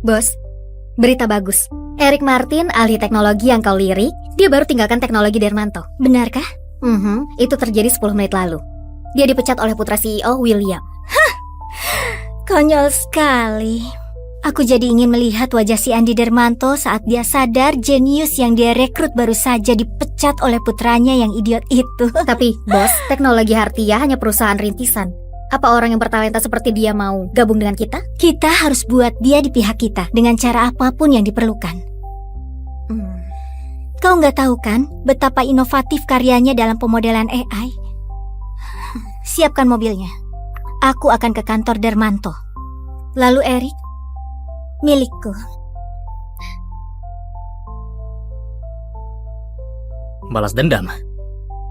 Bos, berita bagus. Eric Martin, ahli teknologi yang kau lirik, dia baru tinggalkan teknologi Dermanto. Benarkah? Itu terjadi 10 menit lalu. Dia dipecat oleh putra CEO, William. Konyol sekali. Aku jadi ingin melihat wajah si Andi Dermanto saat dia sadar jenius yang dia rekrut baru saja dipecat oleh putranya yang idiot itu. Tapi, bos, teknologi Hartia hanya perusahaan rintisan. Apa orang yang bertalenta seperti dia mau gabung dengan kita? Kita harus buat dia di pihak kita dengan cara apapun yang diperlukan. Kau nggak tahu kan betapa inovatif karyanya dalam pemodelan AI? Siapkan mobilnya. Aku akan ke kantor Dermanto. Lalu Eric, milikku. Balas dendam?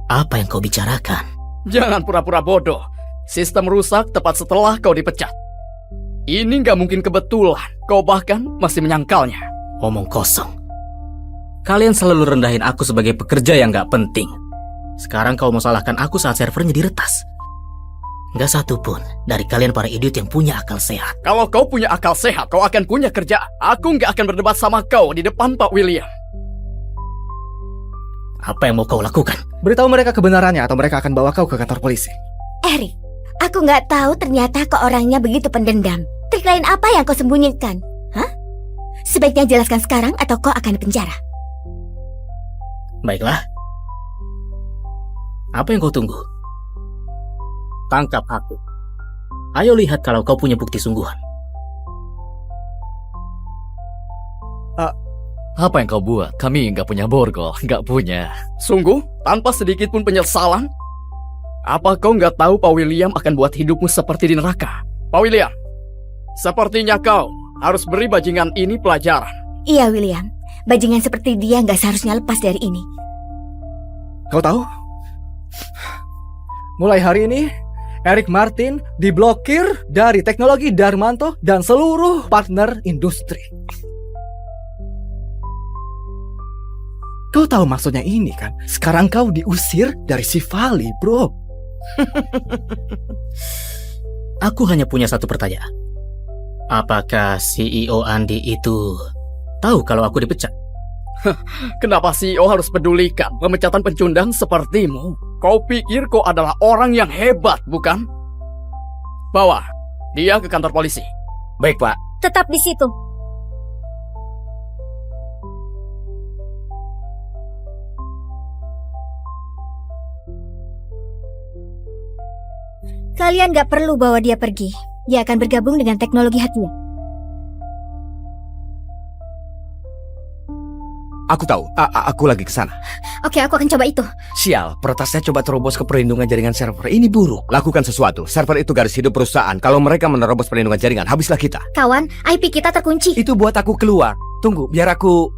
Apa yang kau bicarakan? Jangan pura-pura bodoh. Sistem rusak tepat setelah kau dipecat. Ini nggak mungkin kebetulan. Kau bahkan masih menyangkalnya. Omong kosong. Kalian selalu rendahin aku sebagai pekerja yang gak penting. Sekarang kau mau salahkan aku saat servernya diretas. Gak satu pun dari kalian para idiot yang punya akal sehat. Kalau kau punya akal sehat, kau akan punya kerjaan. Aku nggak akan berdebat sama kau di depan Pak William. Apa yang mau kau lakukan? Beritahu mereka kebenarannya atau mereka akan bawa kau ke kantor polisi. Eric, aku nggak tahu ternyata kau orangnya begitu pendendam. Trik lain apa yang kau sembunyikan? Hah? Sebaiknya jelaskan sekarang atau kau akan dipenjara. Baiklah. Apa yang kau tunggu? Tangkap aku. Ayo lihat kalau kau punya bukti sungguhan. Apa yang kau buat? Kami nggak punya borgol, nggak punya. Sungguh? Tanpa sedikit pun penyesalan? Apa kau nggak tahu Pak William akan buat hidupmu seperti di neraka? Pak William, sepertinya kau harus beri bajingan ini pelajaran. Iya, William. Bajingan seperti dia nggak seharusnya lepas dari ini. Kau tahu? Mulai hari ini, Eric Martin diblokir dari teknologi Dermanto dan seluruh partner industri. Kau tahu maksudnya ini kan? Sekarang kau diusir dari Sivali, bro. Aku hanya punya satu pertanyaan. Apakah CEO Andi itu tahu kalau aku dipecat? Kenapa CEO harus pedulikan pemecatan pencundang sepertimu? Kau pikir kau adalah orang yang hebat, bukan? Bawa dia ke kantor polisi. Baik, Pak. Tetap di situ. Kalian gak perlu bawa dia pergi. Dia akan bergabung dengan teknologi Hatia. Aku tahu, aku lagi ke sana. Oke, aku akan coba itu. Sial, peretasnya coba terobos ke perlindungan jaringan server. Ini buruk. Lakukan sesuatu. Server itu garis hidup perusahaan. Kalau mereka menerobos perlindungan jaringan, habislah kita. Kawan, IP kita terkunci. Itu buat aku keluar. Tunggu, biar aku...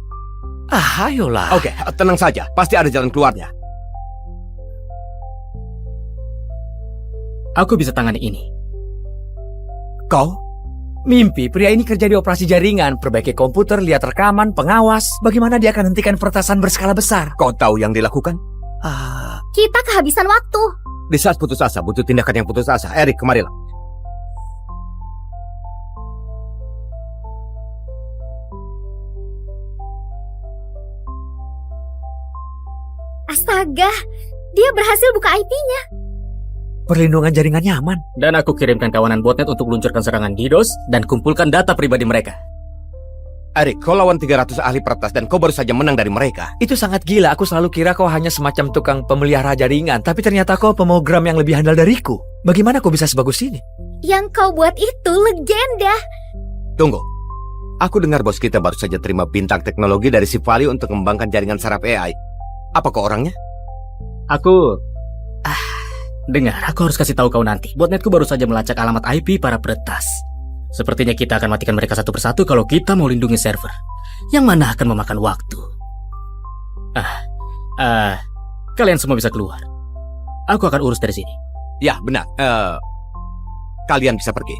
ayolah. Oke, tenang saja. Pasti ada jalan keluarnya. Aku bisa tangani ini. Kau? Mimpi, pria ini kerja di operasi jaringan, perbaiki komputer, lihat rekaman, pengawas. Bagaimana dia akan hentikan peretasan berskala besar? Kau tahu yang dilakukan? Kita kehabisan waktu. Di saat putus asa, butuh tindakan yang putus asa. Eric, kemarilah. Astaga, dia berhasil buka IP-nya. Perlindungan jaringannya aman. Dan aku kirimkan kawanan botnet untuk meluncurkan serangan DDoS dan kumpulkan data pribadi mereka. Eric, kau lawan 300 ahli peretas dan kau baru saja menang dari mereka. Itu sangat gila, aku selalu kira kau hanya semacam tukang pemelihara jaringan. Tapi ternyata kau pemrogram yang lebih handal dariku. Bagaimana kau bisa sebagus ini? Yang kau buat itu legenda. Tunggu. Aku dengar bos kita baru saja terima bintang teknologi dari Sivali untuk mengembangkan jaringan saraf AI. Apa kau orangnya? Dengar, aku harus kasih tahu kau nanti. Botnetku baru saja melacak alamat IP para peretas. Sepertinya kita akan matikan mereka satu persatu kalau kita mau lindungi server. Yang mana akan memakan waktu. Kalian semua bisa keluar. Aku akan urus dari sini. Ya, benar. Kalian bisa pergi.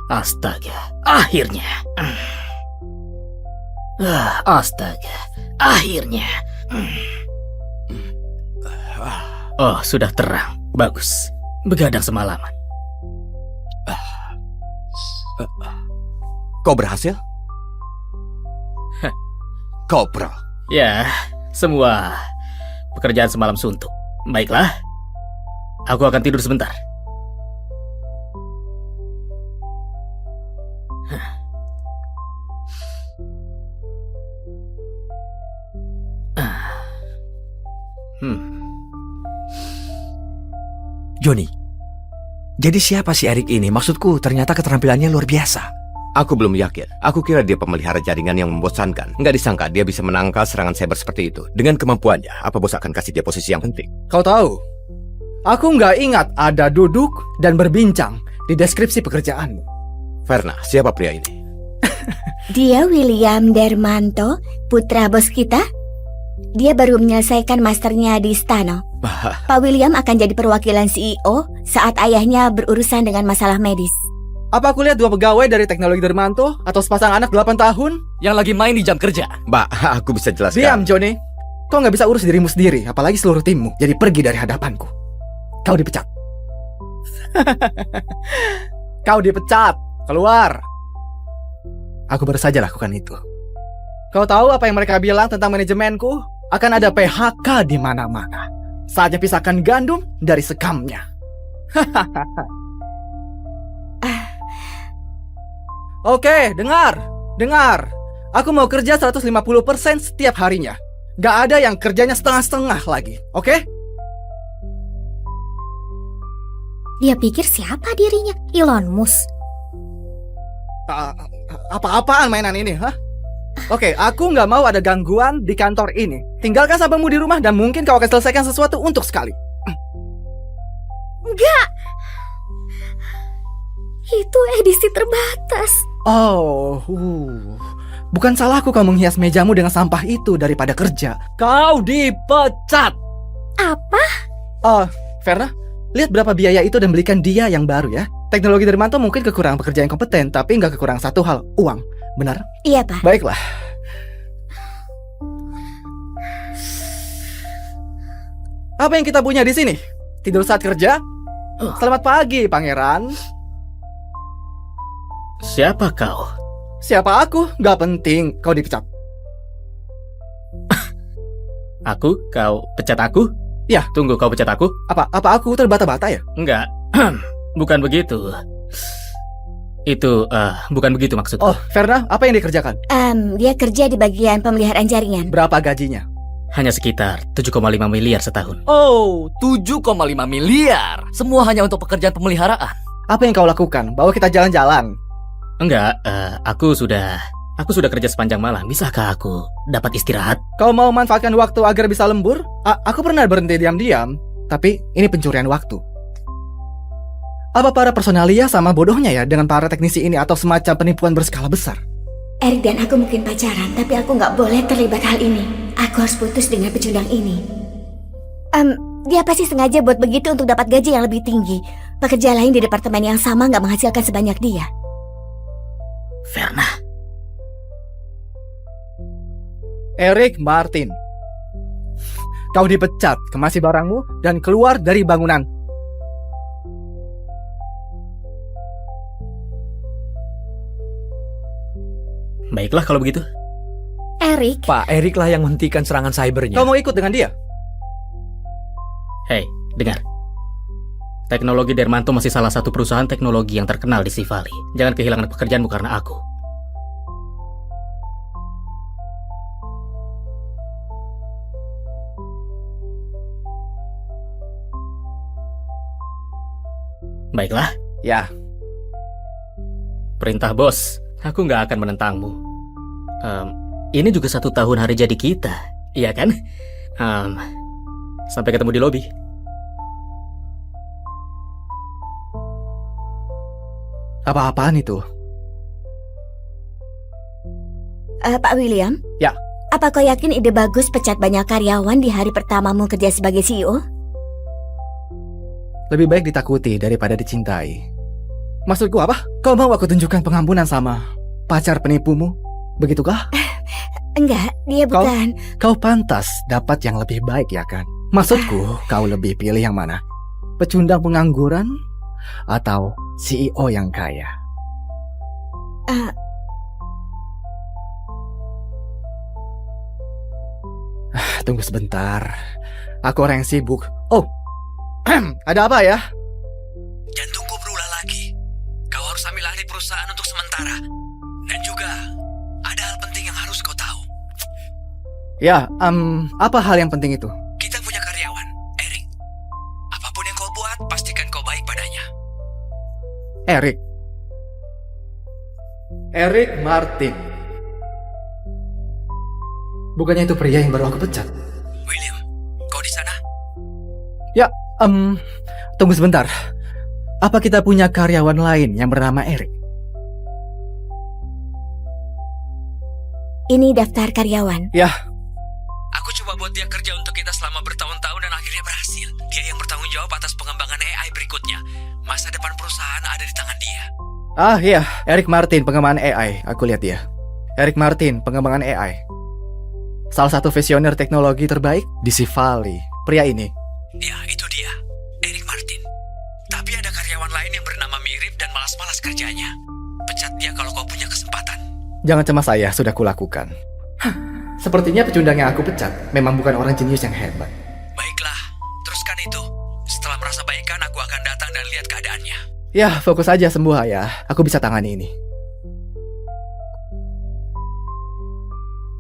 Astaga, akhirnya. Astaga, akhirnya. Oh, sudah terang. Bagus. Begadang semalaman. Kau berhasil? Kau pro. Ya, semua pekerjaan semalam suntuk. Baiklah, aku akan tidur sebentar. Joni, jadi siapa si Erik ini? Maksudku ternyata keterampilannya luar biasa. Aku belum yakin. Aku kira dia pemelihara jaringan yang membosankan. Nggak disangka dia bisa menangkal serangan cyber seperti itu. Dengan kemampuannya, apa bos akan kasih dia posisi yang penting? Kau tahu, aku nggak ingat ada duduk dan berbincang di deskripsi pekerjaanmu. Verna, siapa pria ini? Dia William Dermanto, putra bos kita. Dia baru menyelesaikan masternya di Stano. Pak William akan jadi perwakilan CEO saat ayahnya berurusan dengan masalah medis. Apa aku lihat dua pegawai dari teknologi Dermanto atau sepasang anak 8 tahun? Yang lagi main di jam kerja. Mbak, aku bisa jelaskan. Diam, Johnny. Kau nggak bisa urus dirimu sendiri, apalagi seluruh timmu. Jadi pergi dari hadapanku. Kau dipecat. Kau dipecat. Keluar. Aku baru saja lakukan itu. Kau tahu apa yang mereka bilang tentang manajemenku? Akan ada PHK di mana-mana. Saatnya pisahkan gandum dari sekamnya. Oke, dengar. Aku mau kerja 150% setiap harinya. Gak ada yang kerjanya setengah-setengah lagi, oke? Dia pikir siapa dirinya? Elon Musk. Apa-apaan mainan ini, hah? Oke, aku nggak mau ada gangguan di kantor ini. Tinggalkan sahabatmu di rumah dan mungkin kau akan selesaikan sesuatu untuk sekali. Enggak. Itu edisi terbatas. Oh, bukan salahku kau menghias mejamu dengan sampah itu daripada kerja. Kau dipecat. Apa? Verna, lihat berapa biaya itu dan belikan dia yang baru ya. Teknologi Dermanto mungkin kekurangan pekerja yang kompeten, tapi nggak kekurangan satu hal, uang. Benar? Iya, Pak. Baiklah. Apa yang kita punya di sini? Tidur saat kerja? Selamat pagi, Pangeran. Siapa kau? Siapa aku? Gak penting, kau dipecat. Aku? Kau pecat aku? Ya. Tunggu, kau pecat aku? Apa aku terbata-bata ya? Enggak. Bukan begitu. Itu, bukan begitu maksudku. Oh, Verna, apa yang dikerjakan? Dia kerja di bagian pemeliharaan jaringan. Berapa gajinya? Hanya sekitar 7,5 miliar setahun. Oh, 7,5 miliar. Semua hanya untuk pekerjaan pemeliharaan. Apa yang kau lakukan? Bawa kita jalan-jalan. Enggak, aku sudah kerja sepanjang malam. Bisakah aku dapat istirahat? Kau mau manfaatkan waktu agar bisa lembur? Aku pernah berhenti diam-diam, tapi ini pencurian waktu. Apa para personalia sama bodohnya ya dengan para teknisi ini atau semacam penipuan berskala besar? Erik dan aku mungkin pacaran, tapi aku nggak boleh terlibat hal ini. Aku harus putus dengan pecundang ini. Dia pasti sengaja buat begitu untuk dapat gaji yang lebih tinggi. Pekerja lain di departemen yang sama nggak menghasilkan sebanyak dia. Verna. Erik Martin, kau dipecat, kemasi barangmu, dan keluar dari bangunan. Baiklah kalau begitu. Erik. Pak Erik lah yang menghentikan serangan cybernya. Kau mau ikut dengan dia? Hei, dengar. Teknologi Dermanto masih salah satu perusahaan teknologi yang terkenal di Sea Valley. Jangan kehilangan pekerjaanmu karena aku. Baiklah. Ya. Perintah bos. Aku nggak akan menentangmu. Ini juga 1 tahun hari jadi kita, iya kan? Sampai ketemu di lobi. Apa-apaan itu? Pak William? Ya. Apa kau yakin ide bagus pecat banyak karyawan di hari pertamamu kerja sebagai CEO? Lebih baik ditakuti daripada dicintai. Maksudku apa? Kau mau aku tunjukkan pengampunan sama pacar penipumu? Begitukah? Enggak, dia Kau- bukan. Kau pantas dapat yang lebih baik ya kan? Maksudku, kau lebih pilih yang mana? Pecundang pengangguran atau CEO yang kaya? Ah. Tunggu sebentar. Aku orang yang sibuk. Oh, ada apa ya? Jantungku berulah lagi. Kau harus ambil alih perusahaan untuk sementara. Dan juga ada hal penting yang harus kau tahu. Ya, apa hal yang penting itu? Kita punya karyawan, Eric. Apapun yang kau buat, pastikan kau baik padanya. Eric. Eric Martin. Bukannya itu pria yang baru aku pecat? William, kau di sana? Ya, tunggu sebentar. Apa kita punya karyawan lain yang bernama Eric? Ini daftar karyawan. Aku coba buat dia kerja untuk kita selama bertahun-tahun dan akhirnya berhasil. Dia yang bertanggung jawab atas pengembangan AI berikutnya. Masa depan perusahaan ada di tangan dia. Ah iya, Eric Martin, pengembangan AI. Aku lihat dia. Eric Martin, pengembangan AI. Salah satu visioner teknologi terbaik di Sivali. Pria ini. Ya, itu dia. Eric Martin. Tapi ada karyawan lain yang bernama mirip dan malas-malas kerjanya. Pecat dia kalau kau punya kesempatan. Jangan cemas saya, sudah kulakukan. Sepertinya pecundang yang aku pecat memang bukan orang jenius yang hebat. Baiklah, teruskan itu. Setelah merasa baikan, aku akan datang dan lihat keadaannya. Ya, fokus aja sembuh ya. Aku bisa tangani ini.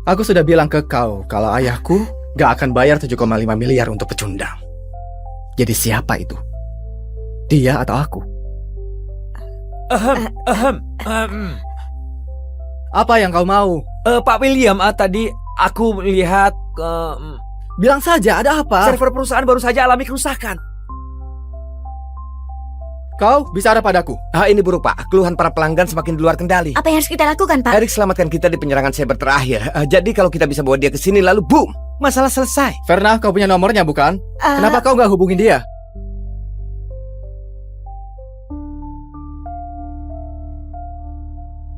Aku sudah bilang ke kau kalau ayahku gak akan bayar 7,5 miliar untuk pecundang. Jadi siapa itu? Dia atau aku? Apa yang kau mau? Pak William, tadi aku melihat Bilang saja, ada apa? server perusahaan baru saja alami kerusakan. Kau bicara padaku. Ini buruk Pak, keluhan para pelanggan semakin di luar kendali. Apa yang harus kita lakukan, Pak? Eric selamatkan kita di penyerangan cyber terakhir. Jadi kalau kita bisa bawa dia ke sini lalu boom, masalah selesai. Verna, kau punya nomornya bukan? Kenapa kau gak hubungin dia?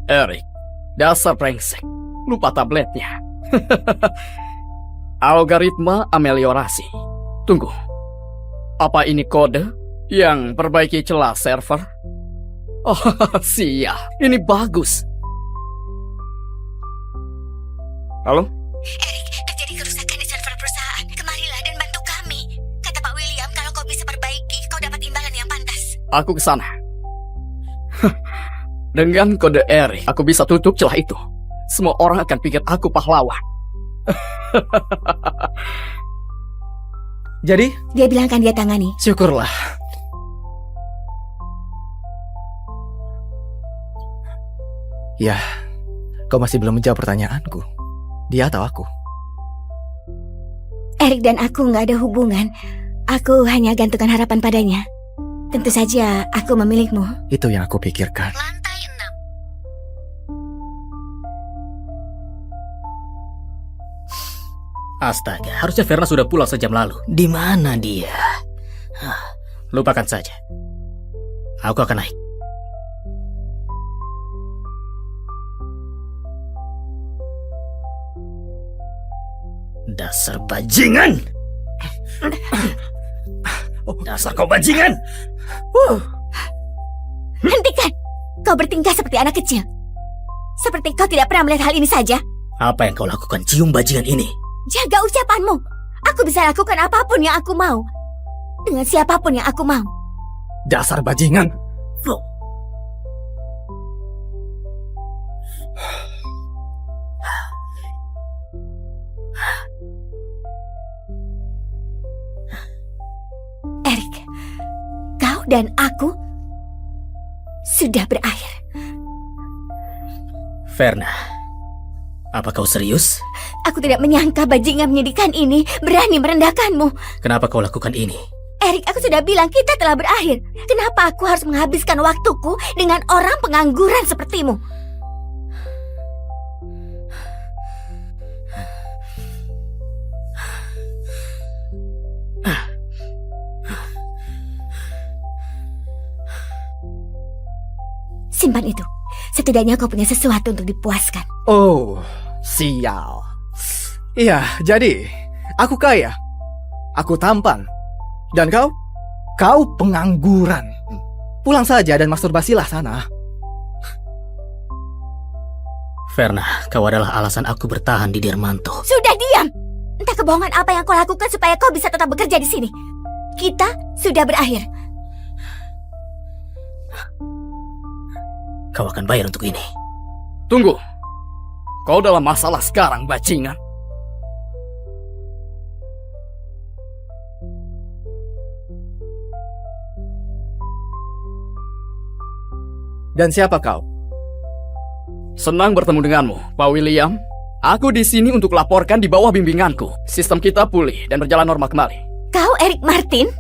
Eric, dasar brengsek. Lupa tabletnya. Algoritma ameliorasi. Tunggu. Apa ini kode yang perbaiki celah server? Oh, siap. Ini bagus. Halo? Eric, terjadi kerusakan di server perusahaan. Kemarilah dan bantu kami. Kata Pak William, kalau kau bisa perbaiki, kau dapat imbalan yang pantas. Aku ke sana. Dengan kode Eric, aku bisa tutup celah itu. Semua orang akan pikir aku pahlawan. Jadi, Dia bilang kan dia tangani. syukurlah. Ya, kau masih belum menjawab pertanyaanku. Dia atau aku? Eric dan aku nggak ada hubungan. Aku hanya gantungkan harapan padanya. Tentu saja aku memilihmu. Itu yang aku pikirkan. Lantai 6. Astaga, harusnya Verna sudah pulang sejam lalu. Di mana dia? Lupakan saja. Aku akan naik. Dasar bajingan! Dasar kau bajingan! Hentikan! Kau bertingkah seperti anak kecil. Seperti kau tidak pernah melihat hal ini saja. Apa yang kau lakukan, cium bajingan ini? Jaga ucapanmu. Aku bisa lakukan apapun yang aku mau. Dengan siapapun yang aku mau. Dasar bajingan! Eric, kau dan aku sudah berakhir. Verna, apa kau serius? Aku tidak menyangka bajingan menyedihkan ini berani merendahkanmu. Kenapa kau lakukan ini? Eric, aku sudah bilang kita telah berakhir. Kenapa aku harus menghabiskan waktuku dengan orang pengangguran sepertimu? Simpan itu. Setidaknya kau punya sesuatu untuk dipuaskan. Oh, sial. Iya, jadi aku kaya. Aku tampan. Dan kau? Kau pengangguran. Pulang saja dan masturbasilah sana. Verna, kau adalah alasan aku bertahan di Dermanto. Sudah diam! Entah kebohongan apa yang kau lakukan supaya kau bisa tetap bekerja di sini. Kita sudah berakhir. Kau akan bayar untuk ini. Tunggu. Kau dalam masalah sekarang, bajingan. Dan siapa kau? Senang bertemu denganmu, Pak William. Aku di sini untuk laporkan di bawah bimbinganku. Sistem kita pulih dan berjalan normal kembali. Kau Eric Martin?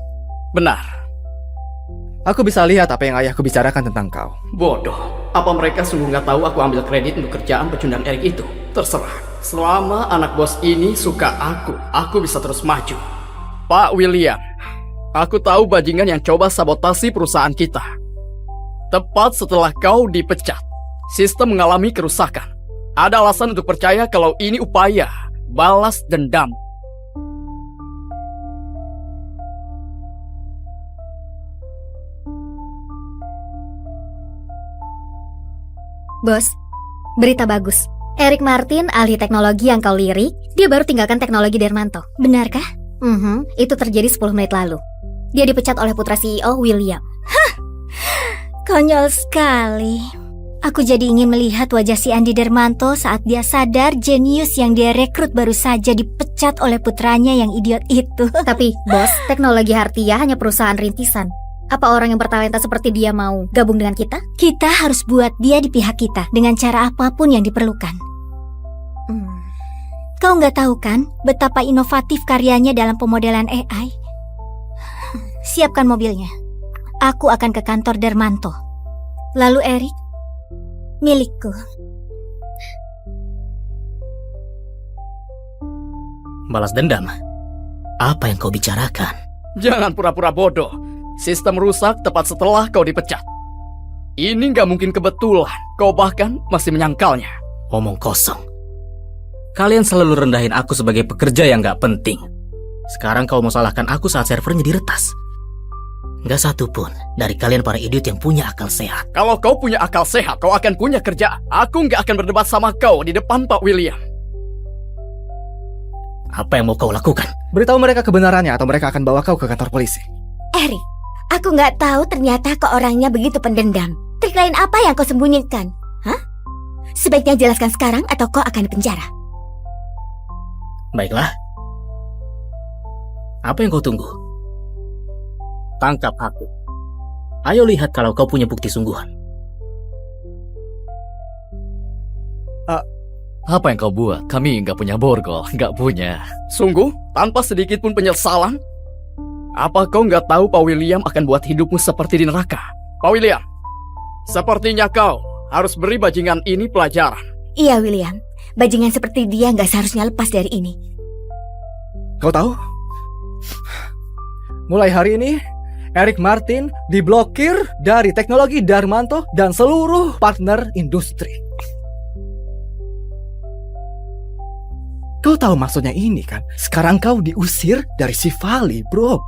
Benar. Aku bisa lihat apa yang ayahku bicarakan tentang kau. Bodoh. Apa mereka sungguh nggak tahu aku ambil kredit untuk kerjaan pecundang Eric itu? Terserah. Selama anak bos ini suka aku bisa terus maju. Pak William, aku tahu bajingan yang coba sabotasi perusahaan kita. Tepat setelah kau dipecat, sistem mengalami kerusakan. Ada alasan untuk percaya kalau ini upaya balas dendam. Bos, berita bagus. Eric Martin, ahli teknologi yang kau lirik, dia baru tinggalkan teknologi Dermanto. Benarkah? Itu terjadi 10 menit lalu. Dia dipecat oleh putra CEO William. Konyol sekali. Aku jadi ingin melihat wajah si Andi Dermanto saat dia sadar jenius yang dia rekrut baru saja dipecat oleh putranya yang idiot itu. Tapi, bos, teknologi Hartia hanya perusahaan rintisan. Apa orang yang bertalenta seperti dia mau gabung dengan kita? Kita harus buat dia di pihak kita dengan cara apapun yang diperlukan. Kau nggak tahu kan betapa inovatif karyanya dalam pemodelan AI? Siapkan mobilnya. Aku akan ke kantor Dermanto. Lalu Eric, milikku. Balas dendam? Apa yang kau bicarakan? Jangan pura-pura bodoh. Sistem rusak tepat setelah kau dipecat. Ini nggak mungkin kebetulan. Kau bahkan masih menyangkalnya. Omong kosong. Kalian selalu rendahin aku sebagai pekerja yang gak penting. Sekarang kau mau salahkan aku saat servernya diretas. Gak satu pun dari kalian para idiot yang punya akal sehat. Kalau kau punya akal sehat, kau akan punya kerja. Aku nggak akan berdebat sama kau di depan Pak William. Apa yang mau kau lakukan? Beritahu mereka kebenarannya atau mereka akan bawa kau ke kantor polisi. Eric, aku nggak tahu ternyata kau orangnya begitu pendendam. Trik lain apa yang kau sembunyikan? Hah? Sebaiknya jelaskan sekarang atau kau akan dipenjara. Baiklah. Apa yang kau tunggu? Tangkap aku. Ayo lihat kalau kau punya bukti sungguhan. Apa yang kau buat? Kami nggak punya borgol, nggak punya. Sungguh? Tanpa sedikit pun penyesalan? Apa kau nggak tahu Pak William akan buat hidupmu seperti di neraka? Pak William, sepertinya kau harus beri bajingan ini pelajaran. Iya, William. Bajingan seperti dia nggak seharusnya lepas dari ini. Kau tahu? Mulai hari ini, Eric Martin diblokir dari teknologi Dermanto dan seluruh partner industri. Kau tahu maksudnya ini kan? Sekarang kau diusir dari Sivali, bro.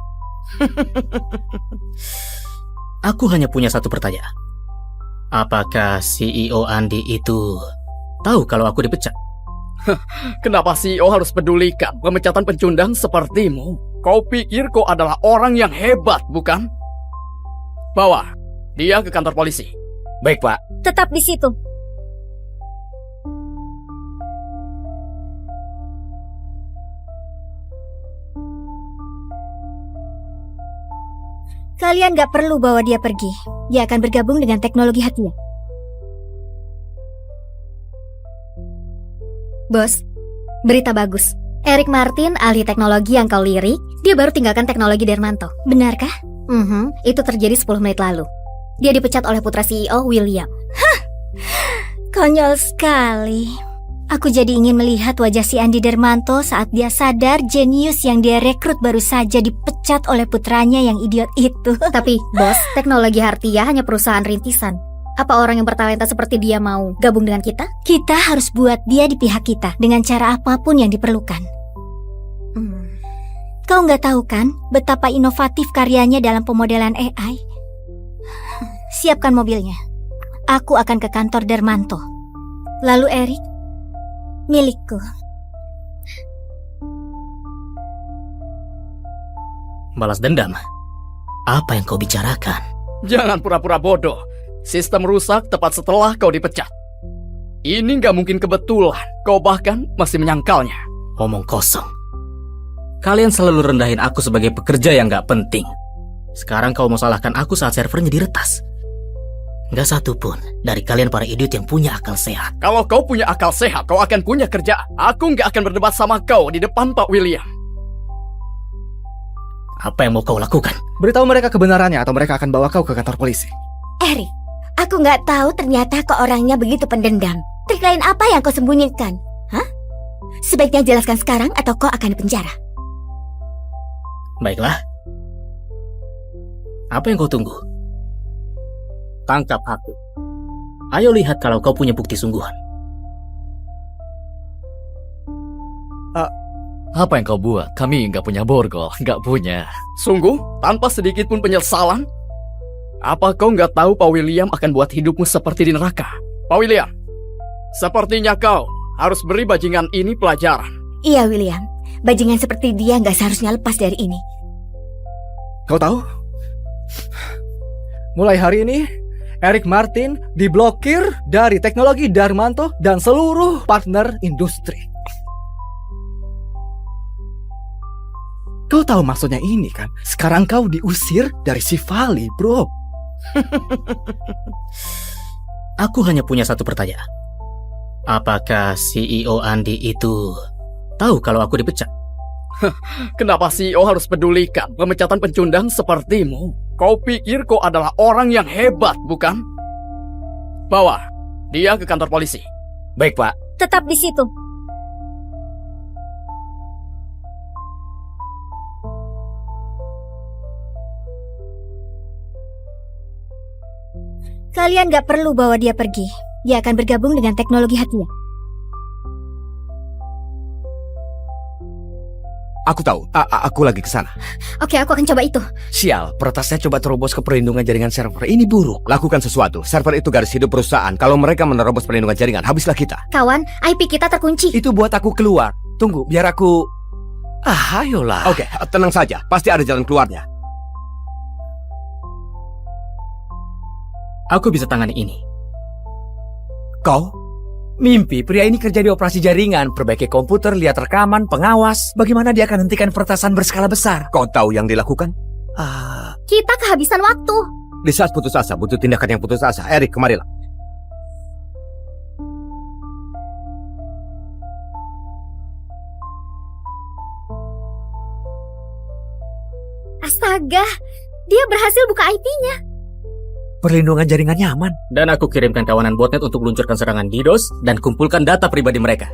Aku hanya punya satu pertanyaan. Apakah CEO Andi itu tahu kalau aku dipecat? Kenapa CEO harus pedulikan pemecatan pencundang sepertimu? Kau pikir kau adalah orang yang hebat, bukan? Bawa dia ke kantor polisi. Baik, Pak. Tetap di situ. Kalian gak perlu bawa dia pergi. Dia akan bergabung dengan teknologi Hatia. Bos, berita bagus. Eric Martin, ahli teknologi yang kau lirik, dia baru tinggalkan teknologi Dermanto. Benarkah? Itu terjadi 10 menit lalu. Dia dipecat oleh putra CEO William. Konyol sekali. Aku jadi ingin melihat wajah si Andi Dermanto saat dia sadar jenius yang dia rekrut baru saja dipecat oleh putranya yang idiot itu. Tapi, bos, teknologi Hartia hanya perusahaan rintisan. Apa orang yang bertalenta seperti dia mau gabung dengan kita? Kita harus buat dia di pihak kita dengan cara apapun yang diperlukan. Kau nggak tahu kan betapa inovatif karyanya dalam pemodelan AI? Siapkan mobilnya. Aku akan ke kantor Dermanto. Lalu Erik, milikku. Balas dendam? Apa yang kau bicarakan? Jangan pura-pura bodoh. Sistem rusak tepat setelah kau dipecat. Ini nggak mungkin kebetulan. Kau bahkan masih menyangkalnya. Omong kosong. Kalian selalu rendahin aku sebagai pekerja yang gak penting. Sekarang kau mau salahkan aku saat servernya diretas. Gak satu pun dari kalian para idiot yang punya akal sehat. Kalau kau punya akal sehat, kau akan punya kerjaan. Aku nggak akan berdebat sama kau di depan Pak William. Apa yang mau kau lakukan? Beritahu mereka kebenarannya atau mereka akan bawa kau ke kantor polisi. Erik, aku nggak tahu ternyata kau orangnya begitu pendendam. Trik lain apa yang kau sembunyikan? Hah? Sebaiknya jelaskan sekarang atau kau akan dipenjara. Baiklah. Apa yang kau tunggu? Tangkap aku. Ayo lihat kalau kau punya bukti sungguhan. Apa yang kau buat? Kami nggak punya borgol, nggak punya. Sungguh, tanpa sedikit pun penyesalan? Apa kau nggak tahu Pak William akan buat hidupmu seperti di neraka? Pak William, sepertinya kau harus beri bajingan ini pelajaran. Iya, William. Bajingan seperti dia nggak seharusnya lepas dari ini. Kau tahu? Mulai hari ini, Erik Martin diblokir dari teknologi Dermanto dan seluruh partner industri. Kau tahu maksudnya ini kan? Sekarang kau diusir dari Sivali, bro. Aku hanya punya satu pertanyaan. Apakah CEO Andi itu tahu kalau aku dipecat? Kenapa CEO harus pedulikan pemecatan pencundang sepertimu? Kau pikir kau adalah orang yang hebat, bukan? Bawa dia ke kantor polisi. Baik, Pak. Tetap di situ. Kalian gak perlu bawa dia pergi. Dia akan bergabung dengan teknologi Hatia. Aku tahu, aku lagi ke sana. Oke, aku akan coba itu. Sial, peretasnya coba terobos ke perlindungan jaringan server. Ini buruk. Lakukan sesuatu. Server itu garis hidup perusahaan. Kalau mereka menerobos perlindungan jaringan, habislah kita. Kawan, IP kita terkunci. Itu buat aku keluar. Tunggu, biar aku... ayolah. Oke, tenang saja. Pasti ada jalan keluarnya. Aku bisa tangani ini. Kau? Mimpi, pria ini kerja di operasi jaringan, perbaiki komputer, lihat rekaman, pengawas. Bagaimana dia akan hentikan peretasan berskala besar? Kau tahu yang dilakukan? Kita kehabisan waktu. Di saat putus asa, butuh tindakan yang putus asa. Erik, kemarilah. Astaga, dia berhasil buka IP-nya. Perlindungan jaringannya aman. Dan aku kirimkan kawanan botnet untuk meluncurkan serangan DDoS dan kumpulkan data pribadi mereka.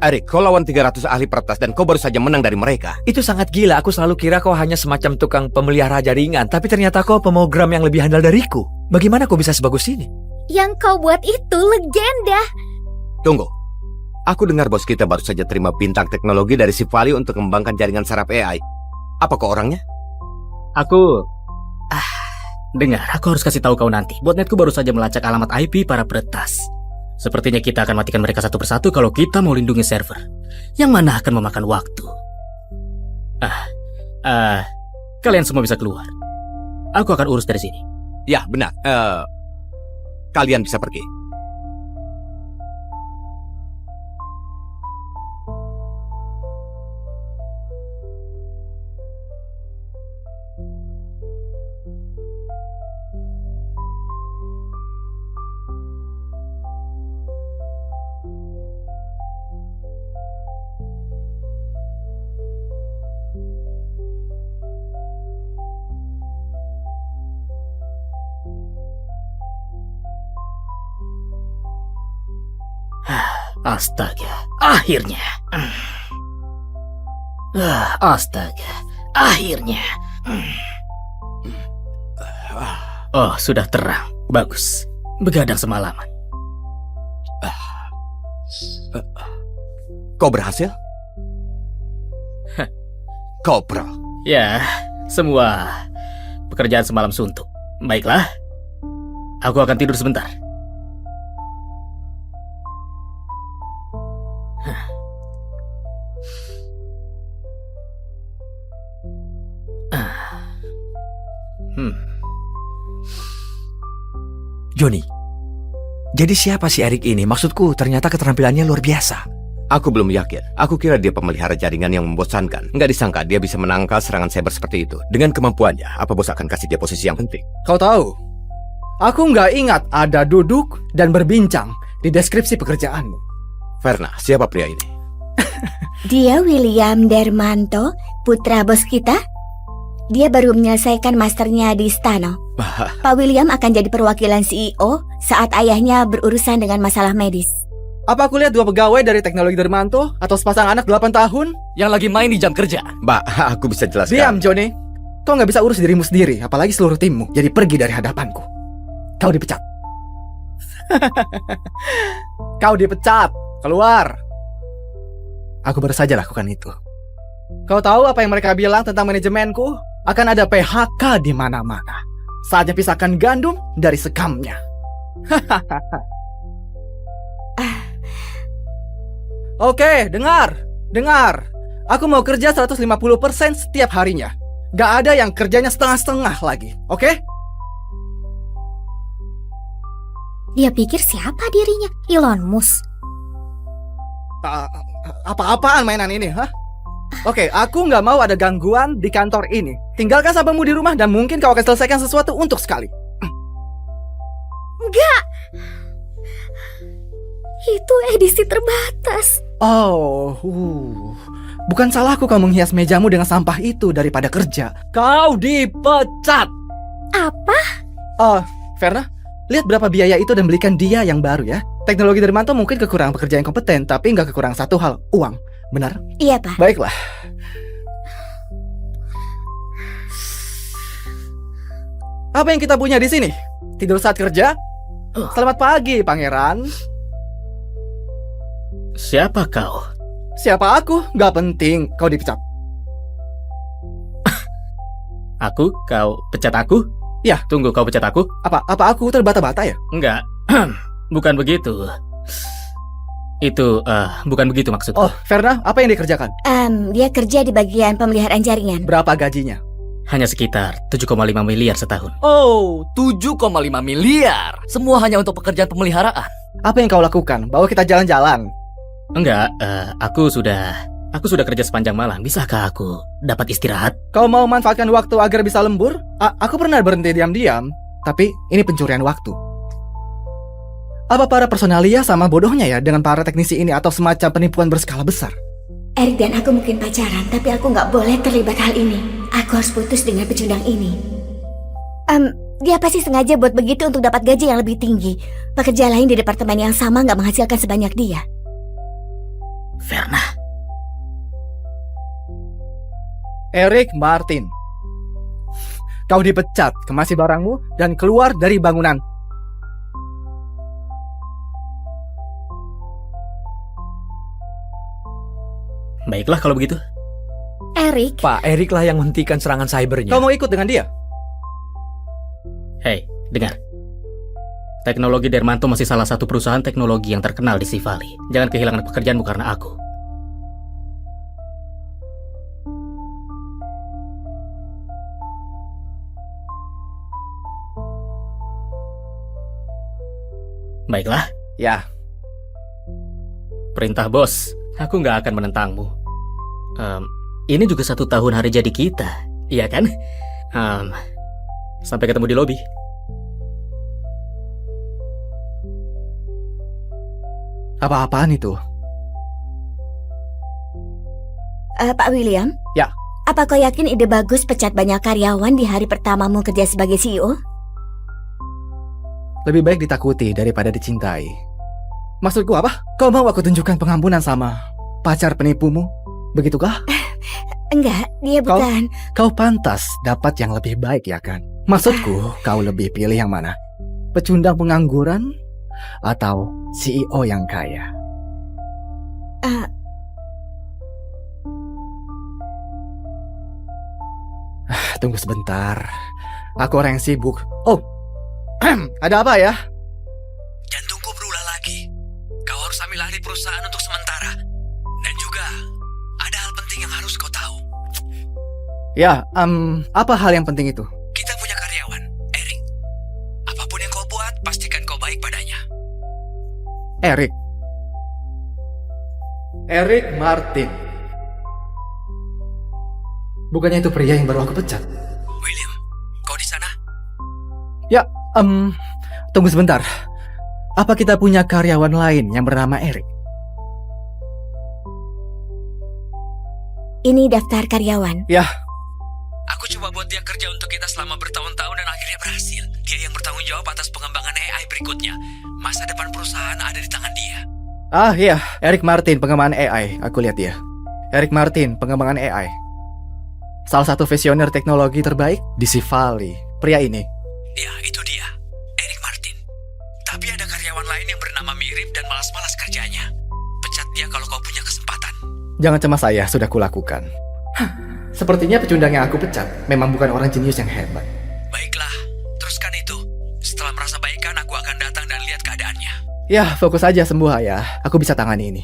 Erik, kau lawan 300 ahli peretas dan kau baru saja menang dari mereka. Itu sangat gila, aku selalu kira kau hanya semacam tukang pemelihara jaringan. Tapi ternyata kau pemrogram yang lebih handal dariku. Bagaimana kau bisa sebagus ini? Yang kau buat itu legenda. Tunggu. Aku dengar bos kita baru saja terima bintang teknologi dari Sivali untuk mengembangkan jaringan saraf AI. Apa kau orangnya? Aku... dengar, aku harus kasih tahu kau nanti. Botnetku baru saja melacak alamat IP para peretas. Sepertinya kita akan matikan mereka satu persatu kalau kita mau lindungi server. Yang mana akan memakan waktu. Kalian semua bisa keluar. Aku akan urus dari sini. Ya, benar. Kalian bisa pergi. Astaga, akhirnya. Astaga, akhirnya. Oh, sudah terang. Bagus. Begadang semalaman. Kau berhasil? Kopral. Ya, semua pekerjaan semalam suntuk. Baiklah. Aku akan tidur sebentar. Johnny, jadi siapa si Erik ini? Maksudku, ternyata keterampilannya luar biasa. Aku belum yakin. Aku kira dia pemelihara jaringan yang membosankan. Nggak disangka dia bisa menangkal serangan cyber seperti itu. Dengan kemampuannya, apa bos akan kasih dia posisi yang penting? Kau tahu, aku nggak ingat ada duduk dan berbincang di deskripsi pekerjaanmu. Verna, siapa pria ini? Dia William Dermanto, putra bos kita. Dia baru menyelesaikan masternya di Stano. Pak William akan jadi perwakilan CEO saat ayahnya berurusan dengan masalah medis. Apa aku lihat dua pegawai dari teknologi Dermanto atau sepasang anak 8 tahun? Yang lagi main di jam kerja. Mbak, aku bisa jelaskan. Diam, Johnny. Kau nggak bisa urus dirimu sendiri, apalagi seluruh timmu. Jadi pergi dari hadapanku. Kau dipecat. Kau dipecat. Keluar. Aku baru saja lakukan itu. Kau tahu apa yang mereka bilang tentang manajemenku? Akan ada PHK di mana-mana. Saatnya pisahkan gandum dari sekamnya. Oke, dengar. Aku mau kerja 150% setiap harinya. Gak ada yang kerjanya setengah-setengah lagi, oke? Dia pikir siapa dirinya? Elon Musk. Apa-apaan mainan ini, hah? Oke, aku nggak mau ada gangguan di kantor ini. Tinggalkan sampahmu di rumah dan mungkin kau akan selesaikan sesuatu untuk sekali. Enggak. Itu edisi terbatas. Oh, bukan salahku kau menghias mejamu dengan sampah itu daripada kerja. Kau dipecat. Apa? Oh, Verna, lihat berapa biaya itu dan belikan dia yang baru ya. Teknologi Dermanto mungkin kekurangan pekerja yang kompeten, tapi nggak kekurangan satu hal, uang. Benar? Iya, Pak. Baiklah. Apa yang kita punya di sini? Tidur saat kerja? Selamat pagi, Pangeran. Siapa kau? Siapa aku? Gak penting, kau dipecat. Aku? Kau pecat aku? Ya. Tunggu, kau pecat aku? Apa aku terbata-bata ya? Enggak. Bukan begitu. Itu, bukan begitu maksudku. Oh, Verna, apa yang dikerjakan? Dia kerja di bagian pemeliharaan jaringan. Berapa gajinya? Hanya sekitar 7,5 miliar setahun. Oh, 7,5 miliar. Semua hanya untuk pekerjaan pemeliharaan. Apa yang kau lakukan? Bawa kita jalan-jalan. Enggak, aku sudah kerja sepanjang malam. Bisakah aku dapat istirahat? Kau mau manfaatkan waktu agar bisa lembur? Aku pernah berhenti diam-diam, tapi ini pencurian waktu. Apa para personalia sama bodohnya ya dengan para teknisi ini atau semacam penipuan berskala besar? Erik dan aku mungkin pacaran, tapi aku nggak boleh terlibat hal ini. Aku harus putus dengan pecundang ini. Dia pasti sengaja buat begitu untuk dapat gaji yang lebih tinggi. Pekerja lain di departemen yang sama nggak menghasilkan sebanyak dia. Verna. Erik Martin. Kau dipecat, kemasi barangmu, dan keluar dari bangunan. Baiklah kalau begitu. Erik. Pak Erik lah yang menghentikan serangan cybernya. Kau mau ikut dengan dia? Hei, dengar. Teknologi Dermanto masih salah satu perusahaan teknologi yang terkenal di Sea Valley. Jangan kehilangan pekerjaanmu karena aku. Baiklah. Ya. Perintah bos. Aku nggak akan menentangmu. Ini juga 1 tahun hari jadi kita, iya kan? Sampai ketemu di lobi. Apa-apaan itu? Pak William? Ya. Apa kau yakin ide bagus pecat banyak karyawan di hari pertamamu kerja sebagai CEO? Lebih baik ditakuti daripada dicintai. Maksudku apa? Kau mau aku tunjukkan pengampunan sama pacar penipumu? Begitukah? Enggak, dia bukan. Kau pantas dapat yang lebih baik ya kan? Maksudku, kau lebih pilih yang mana? Pecundang pengangguran atau CEO yang kaya? Tunggu sebentar. Aku orang yang sibuk. Oh, ada apa ya? Jantungku berulah lagi. Kau harus ambil alih perusahaan untuk sementara. Dan juga, ada hal penting yang harus kau tahu. Ya, apa hal yang penting itu? Kita punya karyawan, Erik. Apapun yang kau buat, pastikan kau baik padanya. Erik. Erik Martin. Bukannya itu pria yang baru aku pecat? William, kau di sana? Ya, tunggu sebentar. Apa kita punya karyawan lain yang bernama Erik? Ini daftar karyawan. Ya, Aku coba buat dia kerja untuk kita selama bertahun-tahun dan akhirnya berhasil. Dia yang bertanggung jawab atas pengembangan AI berikutnya. Masa depan perusahaan ada di tangan dia. iya, Erik Martin, pengembangan AI. Aku lihat dia. Erik Martin, pengembangan AI. Salah satu visioner teknologi terbaik di Sivali. Pria ini. Ya, itu dia. Erik Martin. Tapi ada karyawan lain yang bernama mirip dan malas-malas kerjanya. Pecat dia kalau kau punya kesempatan. Jangan cemas saya, sudah kulakukan. Sepertinya pecundang yang aku pecat memang bukan orang jenius yang hebat. Baiklah, teruskan itu. Setelah merasa baikan, aku akan datang dan lihat keadaannya. Ya, fokus aja sembuh ya. Aku bisa tangani ini.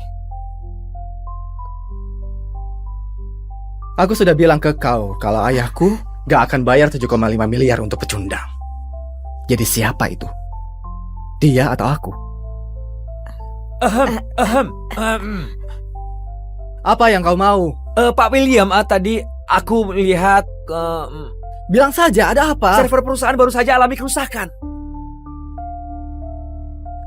Aku sudah bilang ke kau kalau ayahku gak akan bayar 7,5 miliar untuk pecundang. Jadi siapa itu? Dia atau aku? Apa yang kau mau? Pak William, tadi aku melihat Bilang saja, ada apa? server perusahaan baru saja alami kerusakan.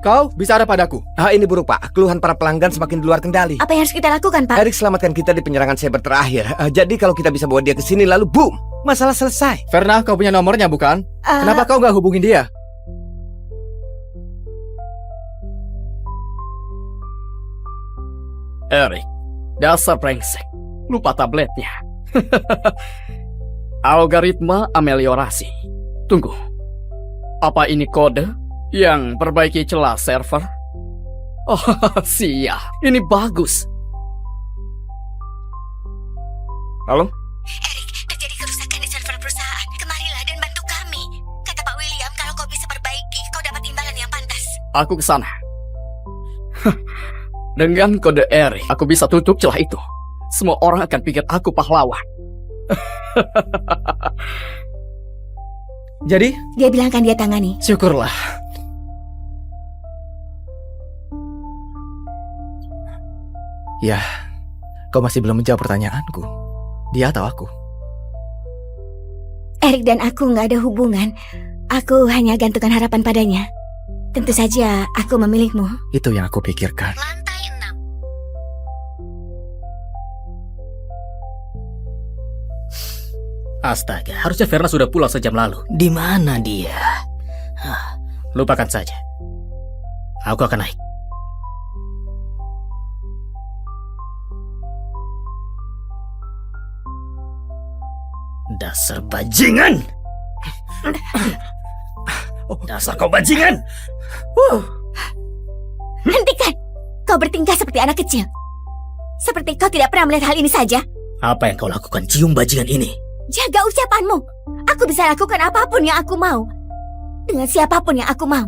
Kau bicara padaku. Ini buruk, Pak. Keluhan para pelanggan semakin di luar kendali. Apa yang harus kita lakukan, Pak? Erik selamatkan kita di penyerangan cyber terakhir. Jadi kalau kita bisa bawa dia ke sini lalu boom, masalah selesai. Verna, kau punya nomornya bukan? Kenapa kau gak hubungin dia? Erik, dasar brengsek. Lupa tabletnya. Algoritma ameliorasi. Tunggu. Apa ini kode yang perbaiki celah server? Oh, siap. Ini bagus. Halo? Erik, terjadi kerusakan di server perusahaan. Kemarilah dan bantu kami. Kata Pak William, kalau kau bisa perbaiki, kau dapat imbalan yang pantas. Aku ke sana. Dengan kode Erik, aku bisa tutup celah itu. Semua orang akan pikir aku pahlawan. Jadi, Dia bilang kan dia tangani. syukurlah. Ya, kau masih belum menjawab pertanyaanku. Dia atau aku? Erik dan aku nggak ada hubungan. Aku hanya gantungkan harapan padanya. Tentu saja aku memilihmu. Itu yang aku pikirkan. Lantai 6. Astaga, harusnya Verna sudah pulang sejam lalu. Di mana dia? Lupakan saja. Aku akan naik. Dasar bajingan! Dasar kau bajingan! Hentikan! Kau bertingkah seperti anak kecil. Seperti kau tidak pernah melihat hal ini saja. Apa yang kau lakukan, cium bajingan ini? Jaga ucapanmu. Aku bisa lakukan apapun yang aku mau. Dengan siapapun yang aku mau.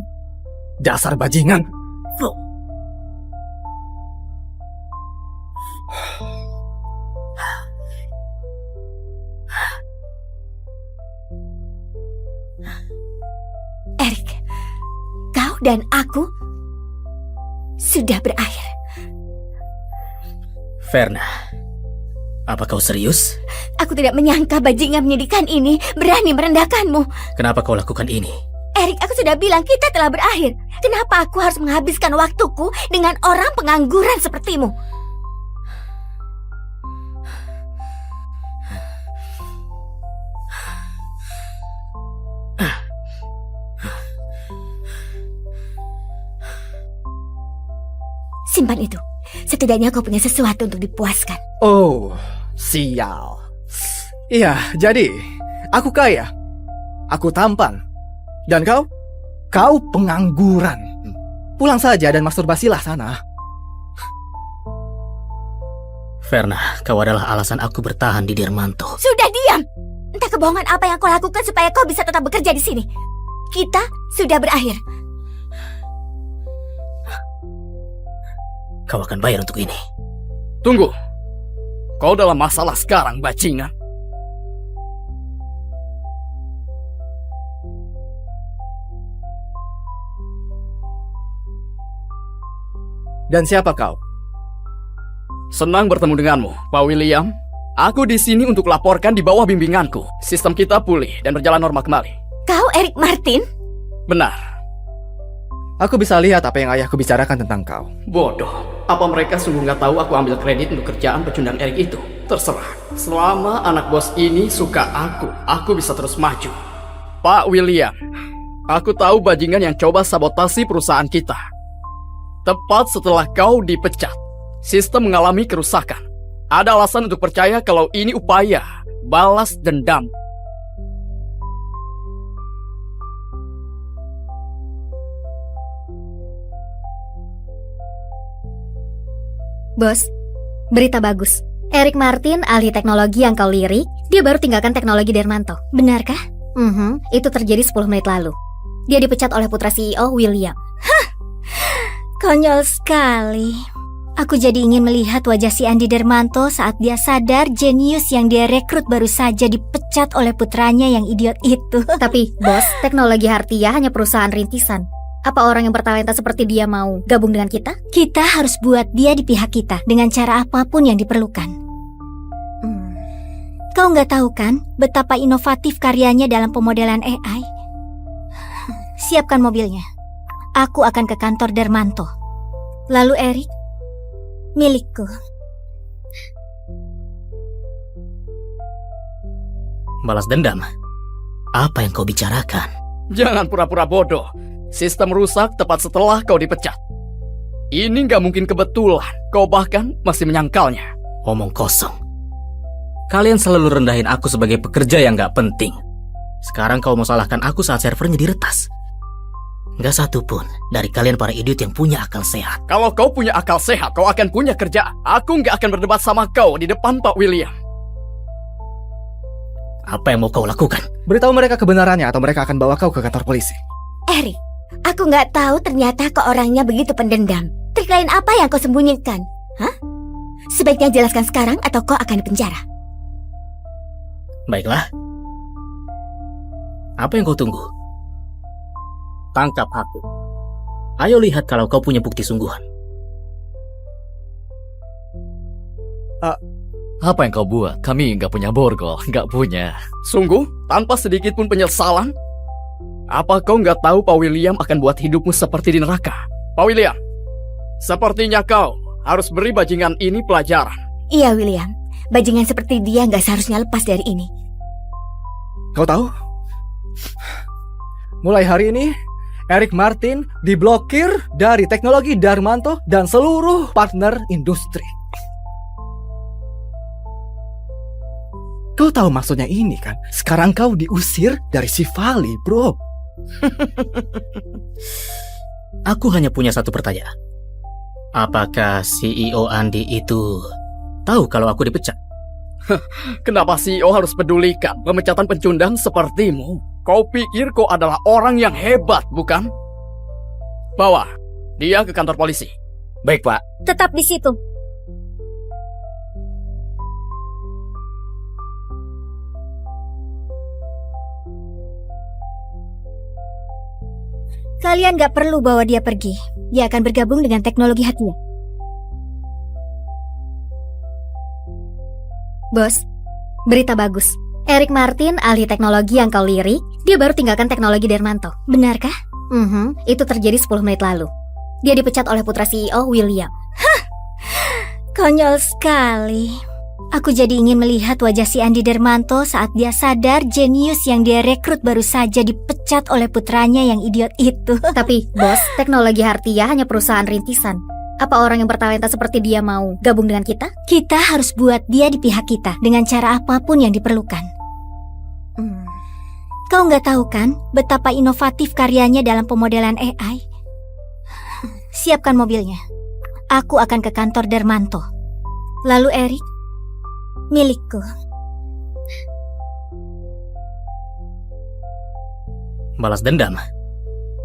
Dasar bajingan! Erik, kau dan aku sudah berakhir. Verna, apa kau serius? Aku tidak menyangka bajingan menyedihkan ini berani merendahkanmu. Kenapa kau lakukan ini? Erik, aku sudah bilang kita telah berakhir. Kenapa aku harus menghabiskan waktuku dengan orang pengangguran sepertimu? Simpan itu. Setidaknya kau punya sesuatu untuk dipuaskan. Oh, sial. Iya, jadi aku kaya. Aku tampan. Dan kau? Kau pengangguran. Pulang saja dan masturbasilah sana. Verna, kau adalah alasan aku bertahan di Dermanto. Sudah diam! Entah kebohongan apa yang kau lakukan supaya kau bisa tetap bekerja di sini. Kita sudah berakhir. Kau akan bayar untuk ini. Tunggu. Kau dalam masalah sekarang, bajingan. Dan siapa kau? Senang bertemu denganmu, Pak William. Aku di sini untuk laporkan di bawah bimbinganku. Sistem kita pulih dan berjalan normal kembali. Kau Eric Martin? Benar. Aku bisa lihat apa yang ayahku bicarakan tentang kau. Bodoh. Apa mereka sungguh nggak tahu aku ambil kredit untuk kerjaan pecundang Eric itu? Terserah. Selama anak bos ini suka aku bisa terus maju. Pak William, aku tahu bajingan yang coba sabotasi perusahaan kita. Tepat setelah kau dipecat, sistem mengalami kerusakan. Ada alasan untuk percaya kalau ini upaya balas dendam. Bos, berita bagus. Eric Martin, ahli teknologi yang kau lirik, dia baru tinggalkan teknologi Dermanto. Benarkah? Itu terjadi 10 menit lalu. Dia dipecat oleh putra CEO William. Konyol sekali. Aku jadi ingin melihat wajah si Andi Dermanto saat dia sadar jenius yang dia rekrut baru saja dipecat oleh putranya yang idiot itu. Tapi, bos, teknologi Hartia hanya perusahaan rintisan. Apa orang yang bertalenta seperti dia mau gabung dengan kita? Kita harus buat dia di pihak kita dengan cara apapun yang diperlukan. Kau nggak tahu kan betapa inovatif karyanya dalam pemodelan AI? Siapkan mobilnya. Aku akan ke kantor Dermanto. Lalu Eric, milikku. Balas dendam? Apa yang kau bicarakan? Jangan pura-pura bodoh. Sistem rusak tepat setelah kau dipecat. Ini nggak mungkin kebetulan. Kau bahkan masih menyangkalnya. Omong kosong. Kalian selalu rendahin aku sebagai pekerja yang gak penting. Sekarang kau mau salahkan aku saat servernya diretas. Gak satu pun dari kalian para idiot yang punya akal sehat. Kalau kau punya akal sehat, kau akan punya kerja. Aku nggak akan berdebat sama kau di depan Pak William. Apa yang mau kau lakukan? Beritahu mereka kebenarannya atau mereka akan bawa kau ke kantor polisi. Eric, aku nggak tahu ternyata kau orangnya begitu pendendam. Trik lain apa yang kau sembunyikan? Hah? Sebaiknya jelaskan sekarang atau kau akan dipenjara. Baiklah. Apa yang kau tunggu? Tangkap aku. Ayo lihat kalau kau punya bukti sungguhan. Apa yang kau buat? Kami nggak punya borgol, nggak punya. Sungguh? Tanpa sedikit pun penyesalan? Apa kau nggak tahu Pak William akan buat hidupmu seperti di neraka? Pak William, sepertinya kau harus beri bajingan ini pelajaran. Iya William, bajingan seperti dia nggak seharusnya lepas dari ini. Kau tahu? Mulai hari ini, Eric Martin diblokir dari teknologi Dermanto dan seluruh partner industri. Kau tahu maksudnya ini kan? Sekarang kau diusir dari Sivali, bro. Aku hanya punya satu pertanyaan. Apakah CEO Andi itu tahu kalau aku dipecat? Kenapa CEO harus pedulikan pemecatan pencundang sepertimu? Kau pikir kau adalah orang yang hebat, bukan? Bawa dia ke kantor polisi. Baik, Pak. Tetap di situ. Kalian gak perlu bawa dia pergi. Dia akan bergabung dengan teknologi Hartia. Bos, berita bagus. Eric Martin, ahli teknologi yang kau lirik, dia baru tinggalkan teknologi Dermanto. Benarkah? Itu terjadi 10 menit lalu. Dia dipecat oleh putra CEO William. Konyol sekali. Aku jadi ingin melihat wajah si Andi Dermanto saat dia sadar jenius yang dia rekrut baru saja dipecat oleh putranya yang idiot itu. Tapi, bos, teknologi Hartia hanya perusahaan rintisan. Apa orang yang bertalenta seperti dia mau gabung dengan kita? Kita harus buat dia di pihak kita dengan cara apapun yang diperlukan. Kau nggak tahu kan betapa inovatif karyanya dalam pemodelan AI? Siapkan mobilnya. Aku akan ke kantor Dermanto. Lalu Erik, milikku. Balas dendam?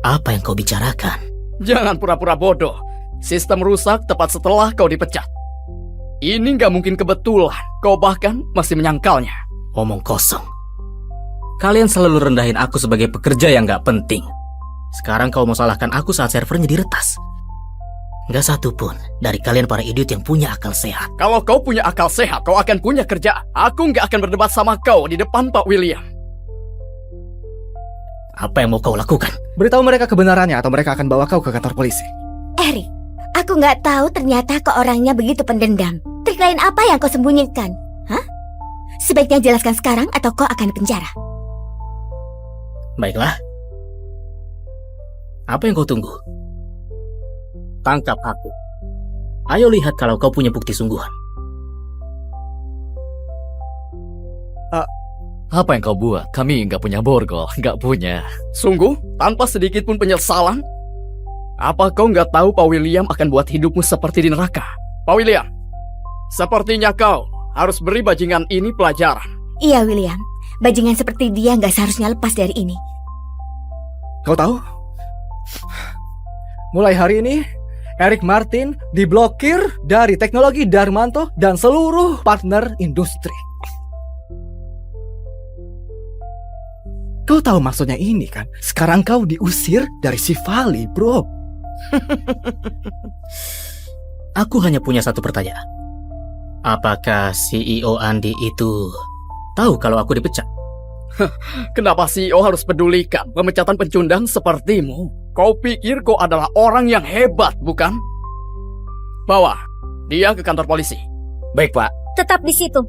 Apa yang kau bicarakan? Jangan pura-pura bodoh. Sistem rusak tepat setelah kau dipecat. Ini nggak mungkin kebetulan. Kau bahkan masih menyangkalnya. Omong kosong. Kalian selalu rendahin aku sebagai pekerja yang gak penting. Sekarang kau mau salahkan aku saat servernya diretas. Gak satu pun dari kalian para idiot yang punya akal sehat. Kalau kau punya akal sehat, kau akan punya kerjaan. Aku nggak akan berdebat sama kau di depan Pak William. Apa yang mau kau lakukan? Beritahu mereka kebenarannya atau mereka akan bawa kau ke kantor polisi. Erik, aku nggak tahu ternyata kau orangnya begitu pendendam. Trik lain apa yang kau sembunyikan? Hah? Sebaiknya jelaskan sekarang atau kau akan dipenjara. Baiklah. Apa yang kau tunggu? Tangkap aku. Ayo lihat kalau kau punya bukti sungguhan. Apa yang kau buat? Kami nggak punya borgol, nggak punya. Sungguh, tanpa sedikit pun penyesalan? Apa kau nggak tahu Pak William akan buat hidupmu seperti di neraka? Pak William, sepertinya kau harus beri bajingan ini pelajaran. Iya, William. Bajingan seperti dia nggak seharusnya lepas dari ini. Kau tahu? Mulai hari ini, Erik Martin diblokir dari teknologi Dermanto dan seluruh partner industri. Kau tahu maksudnya ini kan? Sekarang kau diusir dari Sivali, bro. Aku hanya punya satu pertanyaan. Apakah CEO Andi itu tahu kalau aku dipecat? Kenapa CEO harus pedulikan pemecatan pecundang sepertimu? Kau pikir kau adalah orang yang hebat, bukan? Bawa dia ke kantor polisi. Baik, Pak. Tetap di situ.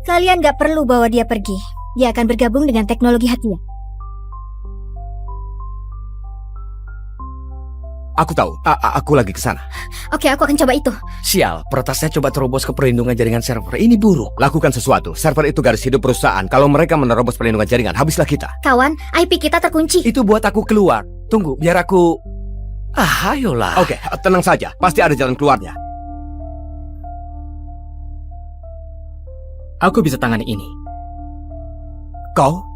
Kalian gak perlu bawa dia pergi. Dia akan bergabung dengan teknologi Hatia. Aku tahu. Aku lagi ke sana. Oke, aku akan coba itu. Sial, peretasnya coba terobos ke perlindungan jaringan server. Ini buruk. Lakukan sesuatu. Server itu garis hidup perusahaan. Kalau mereka menerobos perlindungan jaringan, habislah kita. Kawan, IP kita terkunci. Itu buat aku keluar. Tunggu, biar aku... ayolah. Oke, tenang saja. Pasti ada jalan keluarnya. Aku bisa tangani ini. Kau?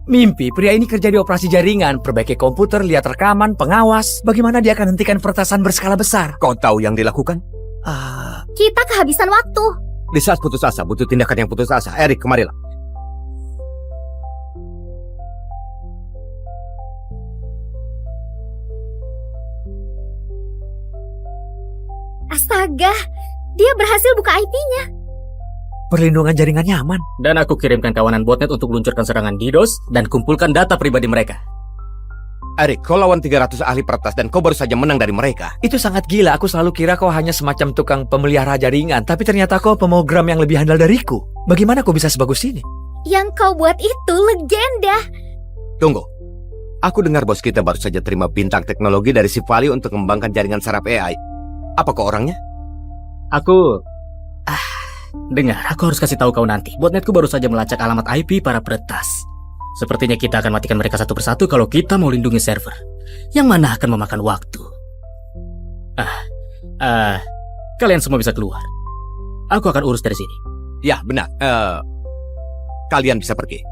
Mimpi pria ini kerja di operasi jaringan, perbaiki komputer, lihat rekaman, pengawas. Bagaimana dia akan hentikan peretasan berskala besar? Kau tahu yang dilakukan? Kita kehabisan waktu. Di saat putus asa, butuh tindakan yang putus asa. Erik, kemarilah. Astaga, dia berhasil buka IP-nya. Perlindungan jaringannya aman. Dan aku kirimkan kawanan botnet untuk meluncurkan serangan DDoS dan kumpulkan data pribadi mereka. Erik, kau lawan 300 ahli peretas dan kau baru saja menang dari mereka. Itu sangat gila, aku selalu kira kau hanya semacam tukang pemelihara jaringan. Tapi ternyata kau pemogram yang lebih handal dariku. Bagaimana kau bisa sebagus ini? Yang kau buat itu legenda. Tunggu. Aku dengar bos kita baru saja terima bintang teknologi dari Sivali untuk mengembangkan jaringan saraf AI. Apa kau orangnya? Aku... dengar, aku harus kasih tahu kau nanti. Botnetku baru saja melacak alamat IP para peretas. Sepertinya kita akan matikan mereka satu persatu kalau kita mau lindungi server. Yang mana akan memakan waktu. Kalian semua bisa keluar. Aku akan urus dari sini. Ya, benar. Kalian bisa pergi.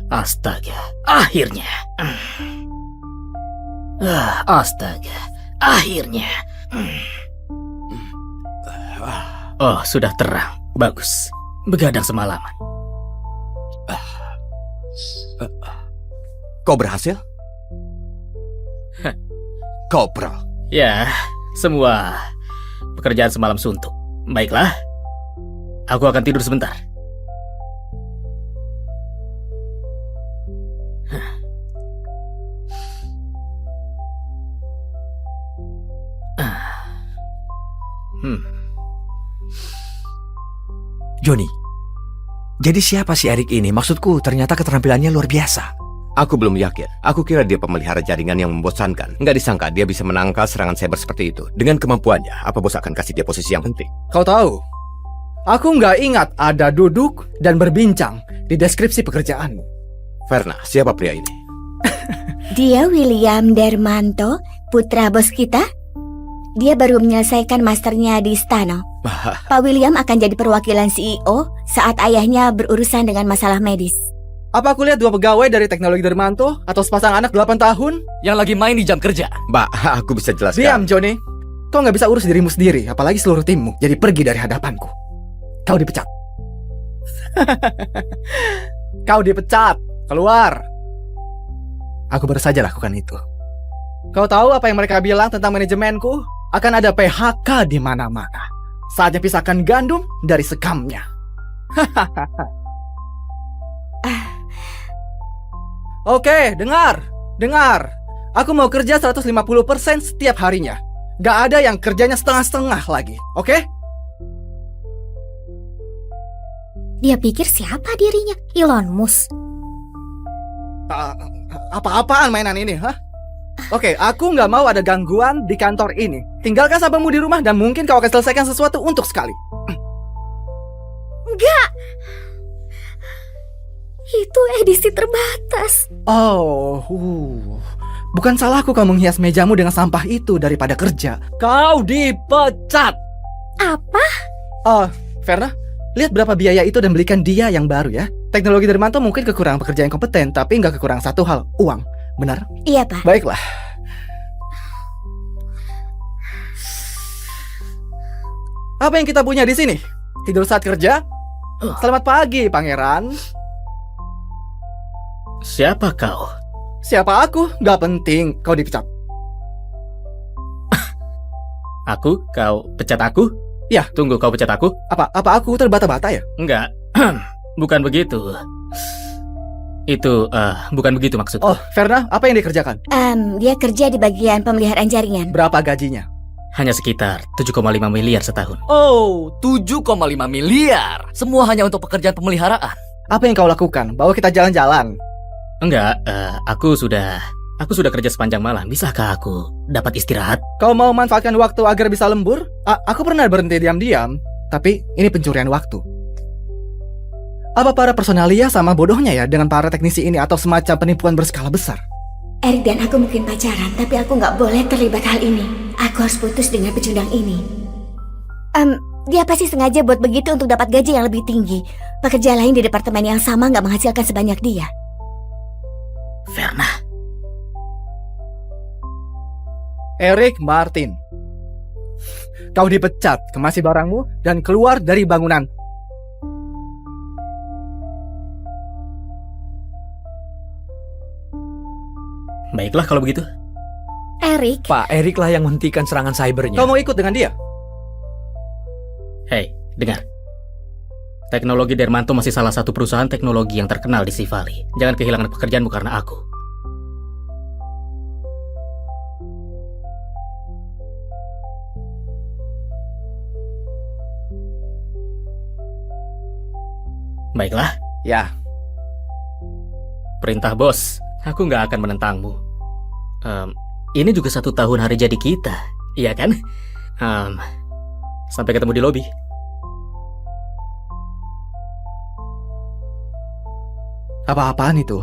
Astaga, akhirnya. Astaga, akhirnya. Oh, sudah terang. Bagus. Begadang semalaman. Kau berhasil? Kopral. Ya, semua pekerjaan semalam suntuk. Baiklah, aku akan tidur sebentar. Joni, jadi siapa si Erik ini? Maksudku ternyata keterampilannya luar biasa. Aku belum yakin. Aku kira dia pemelihara jaringan yang membosankan. Nggak disangka dia bisa menangkal serangan cyber seperti itu. Dengan kemampuannya, apa bos akan kasih dia posisi yang penting? Kau tahu, aku nggak ingat ada duduk dan berbincang di deskripsi pekerjaanmu. Verna, siapa pria ini? Dia William Dermanto, putra bos kita. Dia baru menyelesaikan masternya di Stano. Pak William akan jadi perwakilan CEO saat ayahnya berurusan dengan masalah medis. Apa aku lihat dua pegawai dari teknologi Dermanto atau sepasang anak 8 tahun? Yang lagi main di jam kerja. Mbak, aku bisa jelaskan. Diam, Johnny. Kau nggak bisa urus dirimu sendiri, apalagi seluruh timmu. Jadi pergi dari hadapanku. Kau dipecat. Kau dipecat. Keluar. Aku baru saja lakukan itu. Kau tahu apa yang mereka bilang tentang manajemenku? Akan ada PHK di mana-mana. Saatnya pisahkan gandum dari sekamnya. Oke, dengar. Aku mau kerja 150% setiap harinya. Gak ada yang kerjanya setengah-setengah lagi, oke? Dia pikir siapa dirinya? Elon Musk. Apa-apaan mainan ini, hah? Oke, aku nggak mau ada gangguan di kantor ini. Tinggalkan sahabatmu di rumah dan mungkin kau akan selesaikan sesuatu untuk sekali. Enggak. Itu edisi terbatas. Oh, bukan salahku kau menghias mejamu dengan sampah itu daripada kerja. Kau dipecat. Apa? Verna, lihat berapa biaya itu dan belikan dia yang baru ya. Teknologi Dermanto mungkin kekurangan pekerja yang kompeten, tapi nggak kekurangan satu hal, uang. Benar? Iya, Pak. Baiklah. Apa yang kita punya di sini? Tidur saat kerja? Selamat pagi, Pangeran. Siapa kau? Siapa aku? Gak penting, kau dipecat. Aku? Kau pecat aku? Ya. Tunggu, kau pecat aku? Apa aku terbata-bata ya? Enggak. Bukan begitu. Itu, bukan begitu maksudku. Oh, Verna, apa yang dikerjakan? Dia kerja di bagian pemeliharaan jaringan. Berapa gajinya? Hanya sekitar 7,5 miliar setahun. Oh, 7,5 miliar. Semua hanya untuk pekerjaan pemeliharaan. Apa yang kau lakukan? Bawa kita jalan-jalan. Enggak, aku sudah kerja sepanjang malam. Bisakah aku dapat istirahat? Kau mau manfaatkan waktu agar bisa lembur? Aku pernah berhenti diam-diam, tapi ini pencurian waktu. Apa para personalia sama bodohnya ya dengan para teknisi ini atau semacam penipuan berskala besar? Erik dan aku mungkin pacaran, tapi aku nggak boleh terlibat hal ini. Aku harus putus dengan pecundang ini. Dia pasti sengaja buat begitu untuk dapat gaji yang lebih tinggi. Pekerja lain di departemen yang sama nggak menghasilkan sebanyak dia. Verna. Erik Martin. Kau dipecat, kemasi barangmu, dan keluar dari bangunan. Baiklah kalau begitu. Erik. Pak Erik lah yang menghentikan serangan cybernya. Kau mau ikut dengan dia? Hei, dengar. Teknologi Dermanto masih salah satu perusahaan teknologi yang terkenal di Sea Valley. Jangan kehilangan pekerjaanmu karena aku. Baiklah. Ya. Perintah bos. Aku nggak akan menentangmu. Ini juga 1 tahun hari jadi kita, iya kan? Sampai ketemu di lobi. Apa-apaan itu?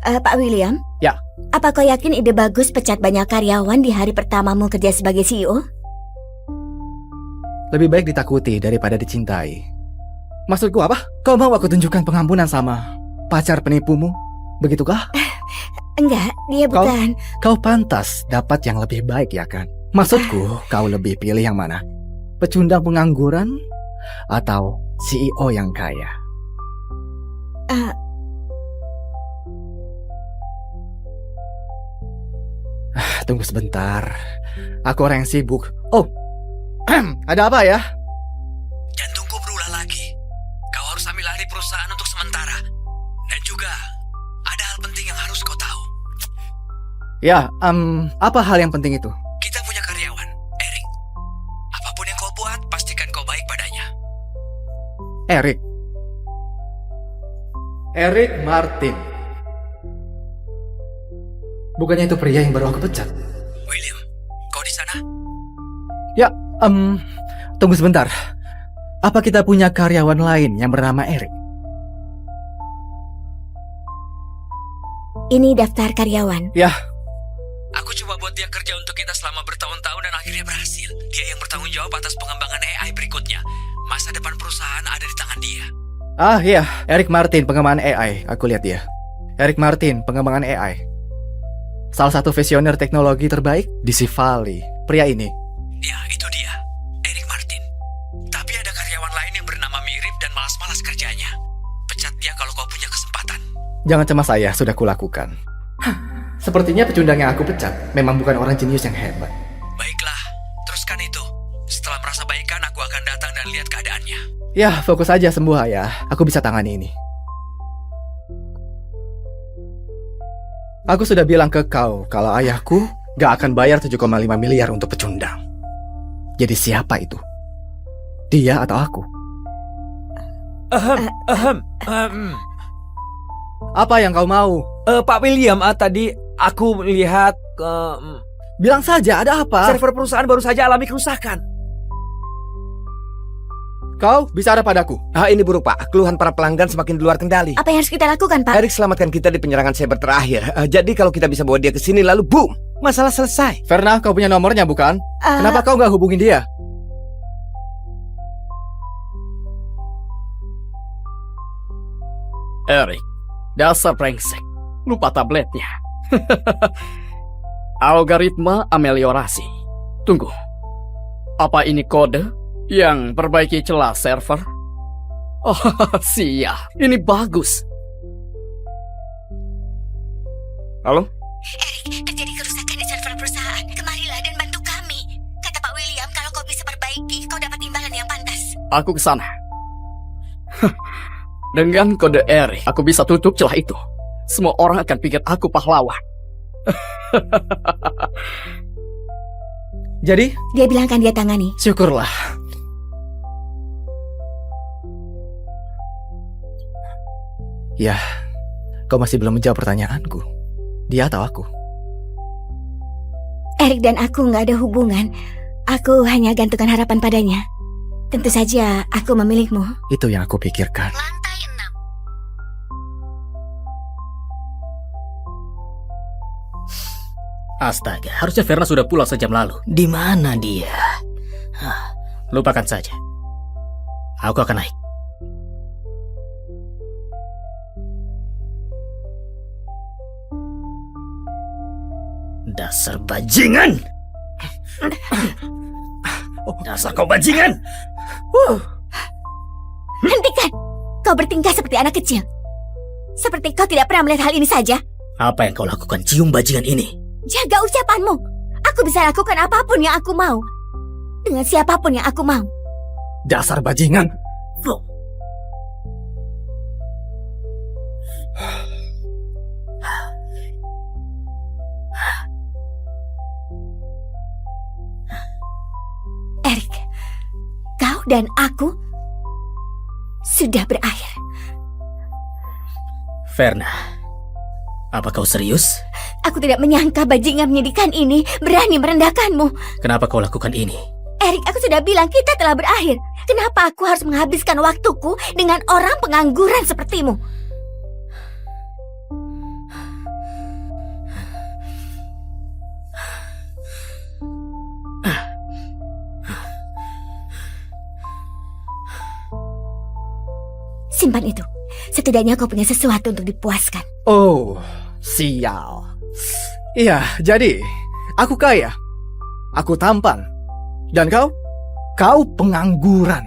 Pak William? Ya. Apa kau yakin ide bagus pecat banyak karyawan di hari pertamamu kerja sebagai CEO? Lebih baik ditakuti daripada dicintai. Maksudku apa? Kau mau aku tunjukkan pengampunan sama pacar penipumu? Begitukah? Enggak, dia bukan. Kau pantas dapat yang lebih baik ya kan? Maksudku, kau lebih pilih yang mana? Pecundang pengangguran atau CEO yang kaya? tunggu sebentar. Aku orang yang sibuk. Oh, ada apa ya? Jantungku berulah lagi. Kau harus ambil alih perusahaan untuk sementara. Dan juga, ada hal penting yang harus kau tahu. Ya, apa hal yang penting itu? Kita punya karyawan, Erik. Apapun yang kau buat, pastikan kau baik padanya. Erik. Erik Martin. Bukannya itu pria yang baru aku pecat? William, kau di sana? Ya, tunggu sebentar. Apa kita punya karyawan lain yang bernama Erik? Ini daftar karyawan. Ya, Aku coba buat dia kerja untuk kita selama bertahun-tahun dan akhirnya berhasil. Dia yang bertanggung jawab atas pengembangan AI berikutnya. Masa depan perusahaan ada di tangan dia. iya, Erik Martin, pengembangan AI. Aku lihat dia. Erik Martin, pengembangan AI. Salah satu visioner teknologi terbaik di Sivali. Pria ini. Ya, itu dia. Erik Martin. Tapi ada karyawan lain yang bernama mirip dan malas-malas kerjanya. Pecat dia kalau kau punya kesempatan. Jangan cemas saya, sudah kulakukan. Sepertinya pecundang yang aku pecat memang bukan orang jenius yang hebat. Baiklah, teruskan itu. Setelah merasa baikan, aku akan datang dan lihat keadaannya. Ya, fokus aja sembuh ya. Aku bisa tangani ini. Aku sudah bilang ke kau kalau ayahku gak akan bayar 7,5 miliar untuk pecundang. Jadi siapa itu? Dia atau aku? Apa yang kau mau? Pak William, tadi aku melihat Bilang saja, ada apa? server perusahaan baru saja alami kerusakan. Kau bicara padaku. Ini buruk, Pak. Keluhan para pelanggan semakin di luar kendali. Apa yang harus kita lakukan, Pak? Erik selamatkan kita di penyerangan cyber terakhir. Jadi kalau kita bisa bawa dia ke sini lalu boom, masalah selesai. Verna, kau punya nomornya bukan? Kenapa kau gak hubungin dia? Erik, dasar brengsek. Lupa tabletnya. Algoritma ameliorasi. Tunggu. Apa ini kode yang perbaiki celah server? Oh, siap. Ini bagus. Halo? Erik, terjadi kerusakan di server perusahaan. Kemarilah dan bantu kami. Kata Pak William, kalau kau bisa perbaiki, kau dapat imbalan yang pantas. Aku ke sana. Dengan kode Erik, aku bisa tutup celah itu. Semua orang akan pikir aku pahlawan. Jadi, Dia bilang kan dia tangani. syukurlah. Ya, kau masih belum menjawab pertanyaanku. Dia atau aku? Erik dan aku nggak ada hubungan. Aku hanya gantungkan harapan padanya. Tentu saja aku memilihmu. Itu yang aku pikirkan. Lantai 6. Astaga, harusnya Verna sudah pulang sejam lalu. Di mana dia? Lupakan saja. Aku akan naik. Dasar bajingan! Dasar kau bajingan! Hentikan! Kau bertingkah seperti anak kecil. Seperti kau tidak pernah melihat hal ini saja. Apa yang kau lakukan, cium bajingan ini? Jaga ucapanmu. Aku bisa lakukan apapun yang aku mau. Dengan siapapun yang aku mau. Dasar bajingan! Erik, kau dan aku sudah berakhir. Verna, apa kau serius? Aku tidak menyangka bajingan menyedihkan ini berani merendahkanmu. Kenapa kau lakukan ini? Erik, aku sudah bilang kita telah berakhir. Kenapa aku harus menghabiskan waktuku dengan orang pengangguran sepertimu? Simpan itu. Setidaknya kau punya sesuatu untuk dipuaskan. Oh, sial. Iya, jadi aku kaya. Aku tampan. Dan kau? Kau pengangguran.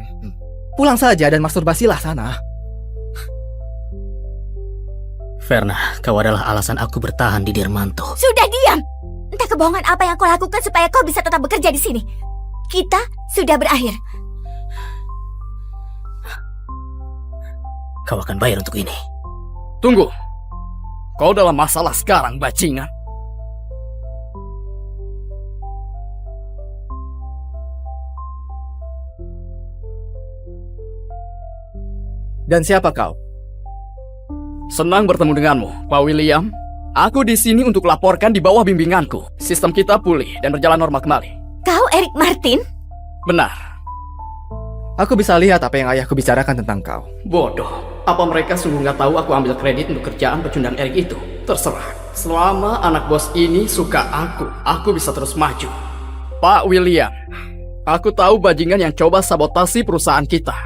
Pulang saja dan masturbasilah sana. Verna, kau adalah alasan aku bertahan di Dermanto. Sudah diam! Entah kebohongan apa yang kau lakukan supaya kau bisa tetap bekerja di sini. Kita sudah berakhir. Kau akan bayar untuk ini. Tunggu. Kau dalam masalah sekarang, bajingan. Dan siapa kau? Senang bertemu denganmu, Pak William. Aku di sini untuk laporkan di bawah bimbinganku. Sistem kita pulih dan berjalan normal kembali. Kau Eric Martin? Benar. Aku bisa lihat apa yang ayahku bicarakan tentang kau. Bodoh. Apa mereka sungguh nggak tahu aku ambil kredit untuk kerjaan pecundang Eric itu? Terserah. Selama anak bos ini suka aku bisa terus maju. Pak William, aku tahu bajingan yang coba sabotasi perusahaan kita.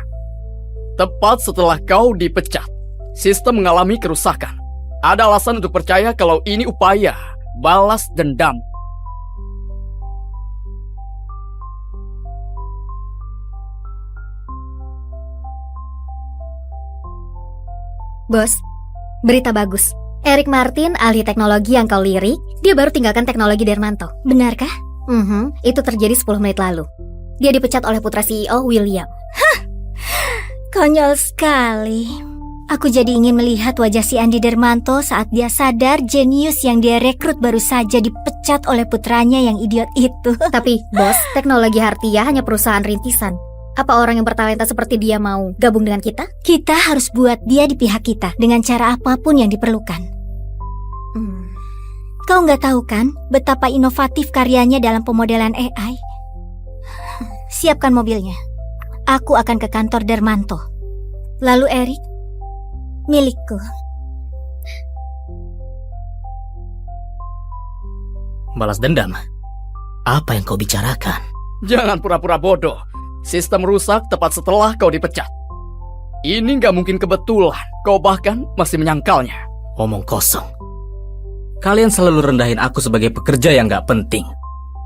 Tepat setelah kau dipecat, sistem mengalami kerusakan. Ada alasan untuk percaya kalau ini upaya balas dendam. Bos, berita bagus. Eric Martin, ahli teknologi yang kau lirik, dia baru tinggalkan teknologi Dermanto. Benarkah? Itu terjadi 10 menit lalu. Dia dipecat oleh putra CEO William. Konyol sekali. Aku jadi ingin melihat wajah si Andi Dermanto saat dia sadar jenius yang dia rekrut baru saja dipecat oleh putranya yang idiot itu. Tapi, bos, teknologi Hartia hanya perusahaan rintisan. Apa orang yang bertalenta seperti dia mau gabung dengan kita? Kita harus buat dia di pihak kita dengan cara apapun yang diperlukan. Kau nggak tahu kan betapa inovatif karyanya dalam pemodelan AI? Siapkan mobilnya. Aku akan ke kantor Dermanto. Lalu Eric, milikku. Balas dendam? Apa yang kau bicarakan? Jangan pura-pura bodoh. Sistem rusak tepat setelah kau dipecat. Ini nggak mungkin kebetulan. Kau bahkan masih menyangkalnya. Omong kosong. Kalian selalu rendahin aku sebagai pekerja yang gak penting.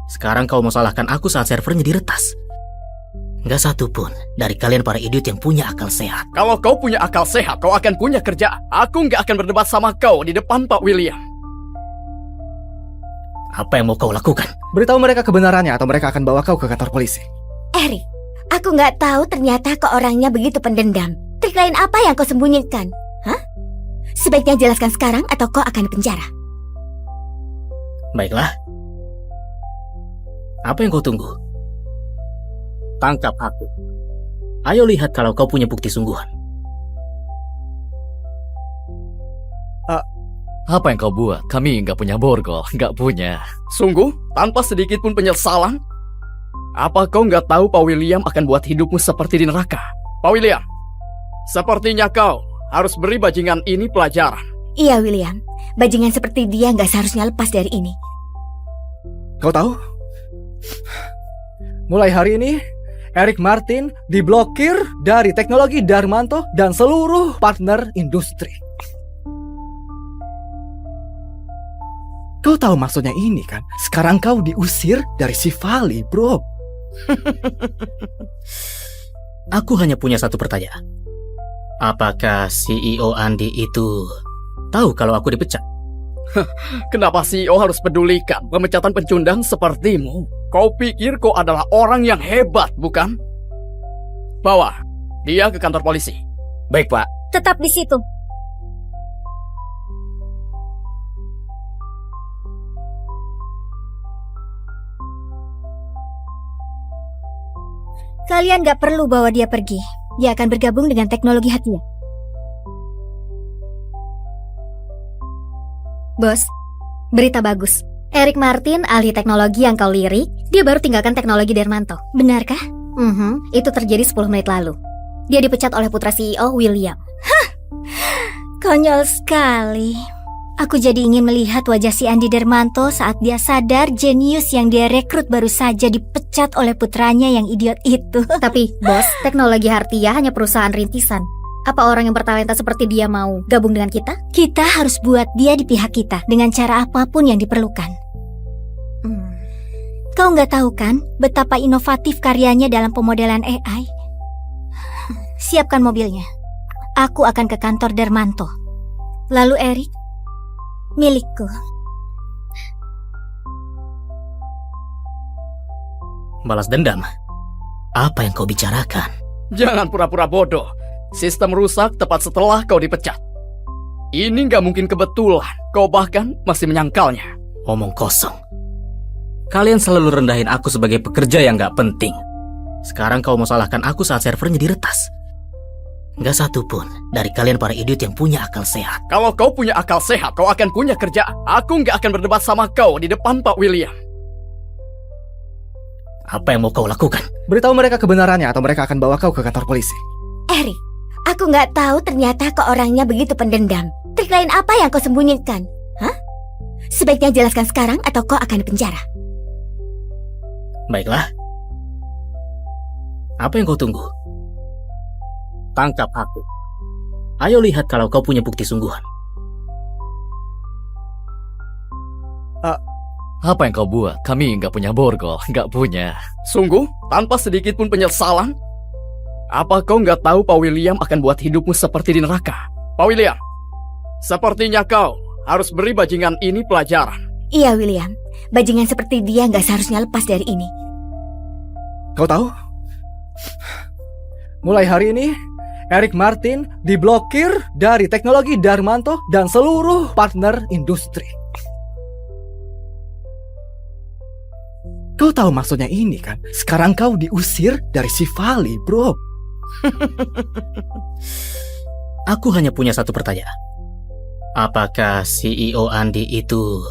Sekarang kau mau salahkan aku saat servernya diretas. Gak satu pun dari kalian para idiot yang punya akal sehat. Kalau kau punya akal sehat, kau akan punya kerjaan. Aku nggak akan berdebat sama kau di depan Pak William. Apa yang mau kau lakukan? Beritahu mereka kebenarannya atau mereka akan bawa kau ke kantor polisi. Eric, aku nggak tahu ternyata kau orangnya begitu pendendam. Trik lain apa yang kau sembunyikan? Hah? Sebaiknya jelaskan sekarang atau kau akan dipenjara. Baiklah. Apa yang kau tunggu? Tangkap aku. Ayo lihat kalau kau punya bukti sungguhan. Apa yang kau buat? Kami nggak punya borgol, nggak punya. Sungguh? Tanpa sedikit pun penyesalan? Apa kau nggak tahu Pak William akan buat hidupmu seperti di neraka? Pak William, sepertinya kau harus beri bajingan ini pelajaran. Iya, William. Bajingan seperti dia nggak seharusnya lepas dari ini. Kau tahu? Mulai hari ini, Eric Martin diblokir dari teknologi Dermanto dan seluruh partner industri. Kau tahu maksudnya ini kan? Sekarang kau diusir dari Sivali, bro. Aku hanya punya satu pertanyaan. Apakah CEO Andi itu tahu kalau aku dipecat? Kenapa CEO harus pedulikan pemecatan pencundang sepertimu? Kau pikir kau adalah orang yang hebat, bukan? Bawa dia ke kantor polisi. Baik, Pak. Tetap di situ. Kalian gak perlu bawa dia pergi. Dia akan bergabung dengan teknologi Hatia. Bos, berita bagus. Eric Martin, ahli teknologi yang kau lirik, dia baru tinggalkan teknologi Dermanto. Benarkah? Itu terjadi 10 menit lalu. Dia dipecat oleh putra CEO William. Konyol sekali. Aku jadi ingin melihat wajah si Andi Dermanto saat dia sadar jenius yang dia rekrut baru saja dipecat oleh putranya yang idiot itu. Tapi, bos, teknologi Hartia hanya perusahaan rintisan. Apa orang yang bertalenta seperti dia mau gabung dengan kita? Kita harus buat dia di pihak kita dengan cara apapun yang diperlukan. Kau nggak tahu kan betapa inovatif karyanya dalam pemodelan AI? Siapkan mobilnya. Aku akan ke kantor Dermanto. Lalu Eric, milikku. Balas dendam? Apa yang kau bicarakan? Jangan pura-pura bodoh. Sistem rusak tepat setelah kau dipecat. Ini nggak mungkin kebetulan. Kau bahkan masih menyangkalnya. Omong kosong. Kalian selalu rendahin aku sebagai pekerja yang gak penting. Sekarang kau mau salahkan aku saat servernya diretas. Gak satu pun dari kalian para idiot yang punya akal sehat. Kalau kau punya akal sehat, kau akan punya kerjaan. Aku nggak akan berdebat sama kau di depan Pak William. Apa yang mau kau lakukan? Beritahu mereka kebenarannya atau mereka akan bawa kau ke kantor polisi. Erik, aku nggak tahu ternyata kau orangnya begitu pendendam. Trik lain apa yang kau sembunyikan? Hah? Sebaiknya jelaskan sekarang atau kau akan dipenjara. Baiklah. Apa yang kau tunggu? Tangkap aku. Ayo lihat kalau kau punya bukti sungguhan. Apa yang kau buat? Kami nggak punya borgol, nggak punya. Sungguh? Tanpa sedikit pun penyesalan? Apa kau nggak tahu Pak William akan buat hidupmu seperti di neraka? Pak William, sepertinya kau harus beri bajingan ini pelajaran. Iya, William. Bajingan seperti dia nggak seharusnya lepas dari ini. Kau tahu? Mulai hari ini, Erik Martin diblokir dari teknologi Darmanto dan seluruh partner industri. Kau tahu maksudnya ini kan? Sekarang kau diusir dari Sivali, bro. Aku hanya punya satu pertanyaan. Apakah CEO Andi itu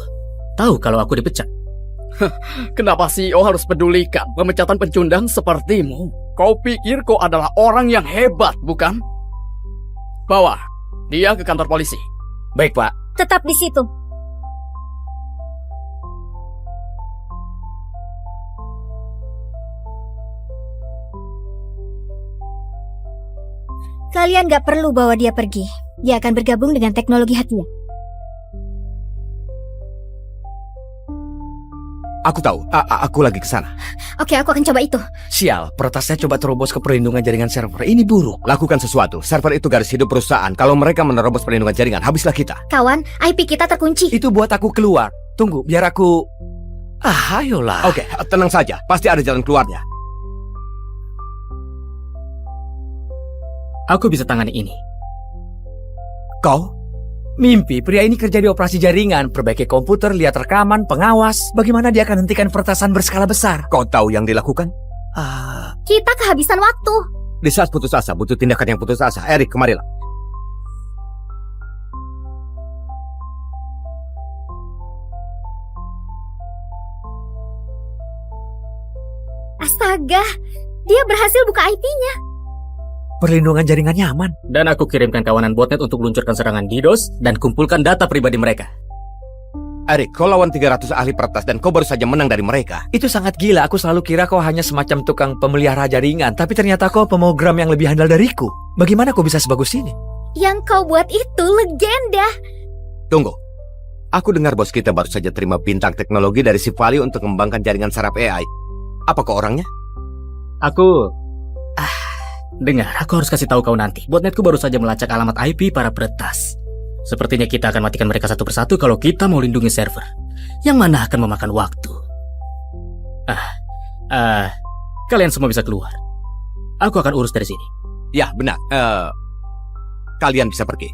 tahu kalau aku dipecat? Kenapa CEO harus pedulikan pemecatan pencundang sepertimu? Kau pikir kau adalah orang yang hebat, bukan? Bawa dia ke kantor polisi. Baik, Pak. Tetap di situ. Kalian gak perlu bawa dia pergi. Dia akan bergabung dengan teknologi Hatia. Aku tahu, aku lagi ke sana. Oke, aku akan coba itu. Sial, peretasnya coba terobos ke perlindungan jaringan server. Ini buruk. Lakukan sesuatu. Server itu garis hidup perusahaan. Kalau mereka menerobos perlindungan jaringan, habislah kita. Kawan, IP kita terkunci. Itu buat aku keluar. Tunggu, biar aku... ayolah. Oke, tenang saja. Pasti ada jalan keluarnya. Aku bisa tangani ini. Kau? Mimpi, pria ini kerja di operasi jaringan, perbaiki komputer, lihat rekaman, pengawas. Bagaimana dia akan hentikan peretasan berskala besar? Kau tahu yang dilakukan? Kita kehabisan waktu. Di saat putus asa, butuh tindakan yang putus asa. Erik, kemarilah. Astaga, dia berhasil buka IP-nya. Perlindungan jaringannya aman. Dan aku kirimkan kawanan botnet untuk meluncurkan serangan DDoS dan kumpulkan data pribadi mereka. Erik, kau lawan 300 ahli peretas dan kau baru saja menang dari mereka. Itu sangat gila. Aku selalu kira kau hanya semacam tukang pemelihara jaringan. Tapi ternyata kau pemogram yang lebih handal dariku. Bagaimana kau bisa sebagus ini? Yang kau buat itu legenda. Tunggu. Aku dengar bos kita baru saja terima bintang teknologi dari Sivali untuk mengembangkan jaringan saraf AI. Apa kau orangnya? Aku... dengar, aku harus kasih tahu kau nanti. Botnetku baru saja melacak alamat IP para peretas. Sepertinya kita akan matikan mereka satu persatu kalau kita mau lindungi server. Yang mana akan memakan waktu. Kalian semua bisa keluar. Aku akan urus dari sini. Ya, benar. Kalian bisa pergi.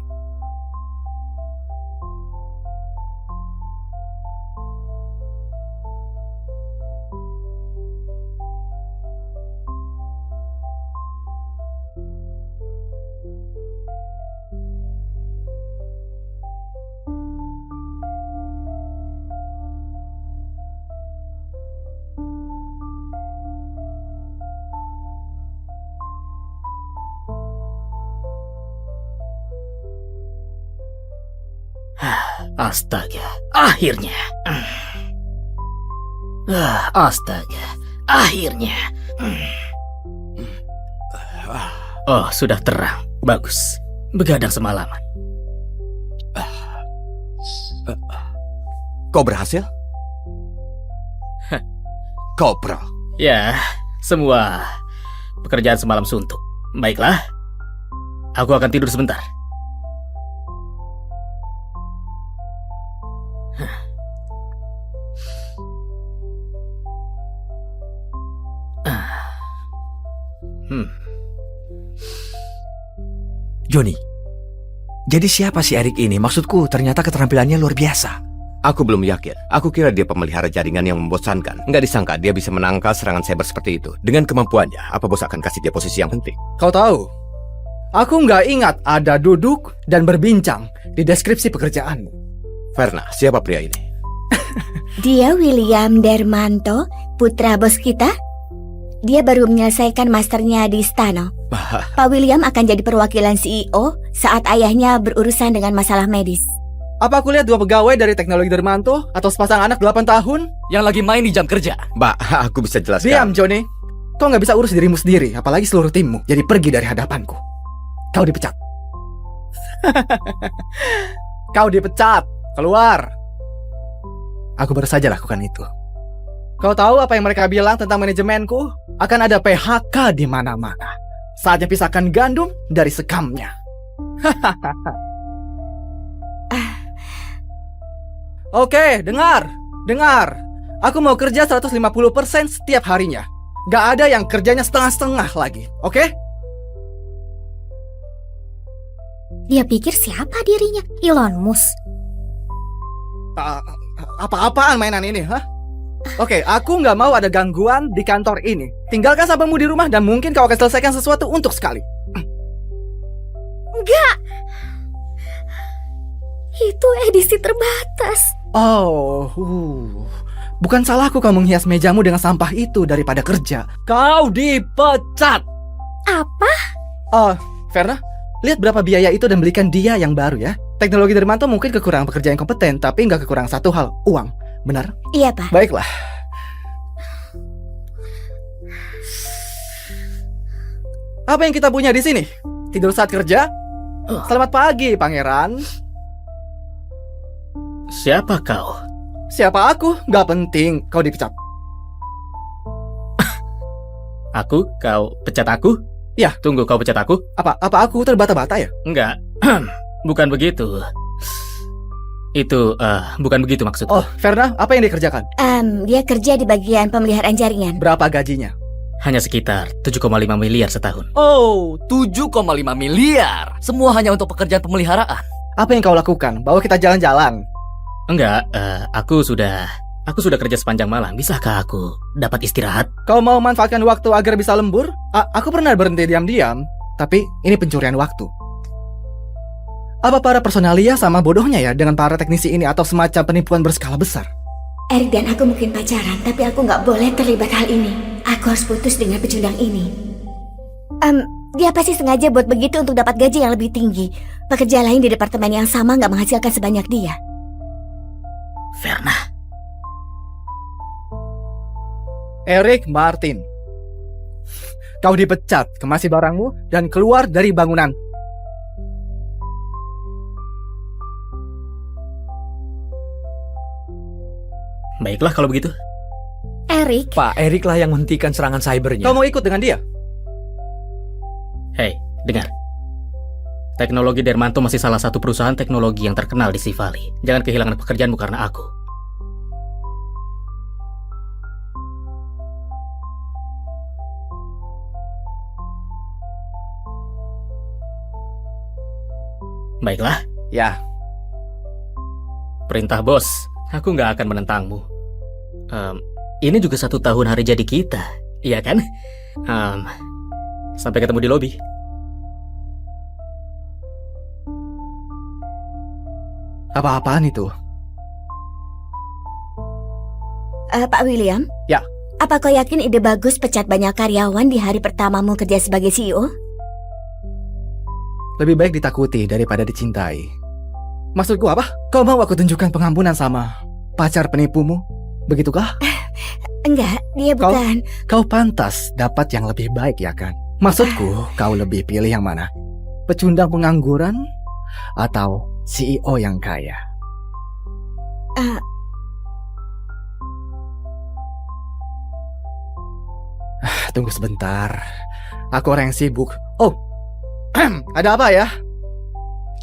Astaga, akhirnya. Astaga, akhirnya. Oh, sudah terang. Bagus. Begadang semalaman. Kau berhasil? Kau pro. Ya, semua pekerjaan semalam suntuk. Baiklah. Aku akan tidur sebentar. Joni, jadi siapa si Erik ini? Maksudku ternyata keterampilannya luar biasa. Aku belum yakin. Aku kira dia pemelihara jaringan yang membosankan. Nggak disangka dia bisa menangkal serangan cyber seperti itu. Dengan kemampuannya, apa bos akan kasih dia posisi yang penting? Kau tahu, aku nggak ingat ada duduk dan berbincang di deskripsi pekerjaanmu. Verna, siapa pria ini? Dia William Dermanto, putra bos kita. Dia baru menyelesaikan masternya di Stano. Pak William akan jadi perwakilan CEO saat ayahnya berurusan dengan masalah medis. Apa aku lihat dua pegawai dari teknologi Dermanto atau sepasang anak 8 tahun? Yang lagi main di jam kerja. Mbak, aku bisa jelaskan. Diam, Johnny. Kau nggak bisa urus dirimu sendiri, apalagi seluruh timmu. Jadi pergi dari hadapanku. Kau dipecat. Kau dipecat. Keluar. Aku baru saja lakukan itu. Kau tahu apa yang mereka bilang tentang manajemenku? Akan ada PHK di mana-mana. Saatnya pisahkan gandum dari sekamnya. Oke, dengar. Aku mau kerja 150% setiap harinya. Gak ada yang kerjanya setengah-setengah lagi, oke? Dia pikir siapa dirinya? Elon Musk. Apa-apaan mainan ini, hah? Oke, aku nggak mau ada gangguan di kantor ini. Tinggalkan sampahmu di rumah dan mungkin kau akan selesaikan sesuatu untuk sekali. Enggak. Itu edisi terbatas. Oh, bukan salahku kau menghias mejamu dengan sampah itu daripada kerja. Kau dipecat. Apa? Oh, Verna, lihat berapa biaya itu dan belikan dia yang baru ya. Teknologi Dermanto mungkin kekurangan pekerja yang kompeten, tapi nggak kekurangan satu hal, uang. Benar? Iya, Pak. Baiklah. Apa yang kita punya di sini? Tidur saat kerja? Selamat pagi, Pangeran. Siapa kau? Siapa aku? Gak penting, kau dipecat. Aku? Kau pecat aku? Ya. Tunggu, kau pecat aku? Apa aku terbata-bata ya? Enggak. Bukan begitu. Itu, bukan begitu maksudku. Oh, Verna, apa yang dikerjakan? Dia kerja di bagian pemeliharaan jaringan. Berapa gajinya? Hanya sekitar 7,5 miliar setahun. Oh, 7,5 miliar. Semua hanya untuk pekerjaan pemeliharaan. Apa yang kau lakukan? Bawa kita jalan-jalan. Enggak, aku sudah kerja sepanjang malam. Bisakah aku dapat istirahat? Kau mau manfaatkan waktu agar bisa lembur? Aku pernah berhenti diam-diam, tapi ini pencurian waktu. Apa para personalia sama bodohnya ya dengan para teknisi ini atau semacam penipuan berskala besar? Erik dan aku mungkin pacaran, tapi aku nggak boleh terlibat hal ini. Aku harus putus dengan pecundang ini. Dia pasti sengaja buat begitu untuk dapat gaji yang lebih tinggi. Pekerja lain di departemen yang sama nggak menghasilkan sebanyak dia. Verna. Erik Martin. Kau dipecat, kemasi barangmu, dan keluar dari bangunan. Baiklah kalau begitu. Erik. Pak Erik lah yang menghentikan serangan cybernya. Kau mau ikut dengan dia? Hei, dengar. Teknologi Dermanto masih salah satu perusahaan teknologi yang terkenal di Sivali. Jangan kehilangan pekerjaanmu karena aku. Baiklah. Ya. Perintah bos, aku nggak akan menentangmu. Ini juga 1 tahun hari jadi kita, iya kan? Sampai ketemu di lobi. Apa-apaan itu? Pak William? Ya. Apa kau yakin ide bagus pecat banyak karyawan di hari pertamamu kerja sebagai CEO? Lebih baik ditakuti daripada dicintai. Maksudku apa? Kau mau aku tunjukkan pengampunan sama pacar penipumu? Begitukah? Enggak, dia bukan. Kau pantas dapat yang lebih baik ya kan? Maksudku, kau lebih pilih yang mana? Pecundang pengangguran atau CEO yang kaya? Tunggu sebentar. Aku orang yang sibuk. Oh, ada apa ya?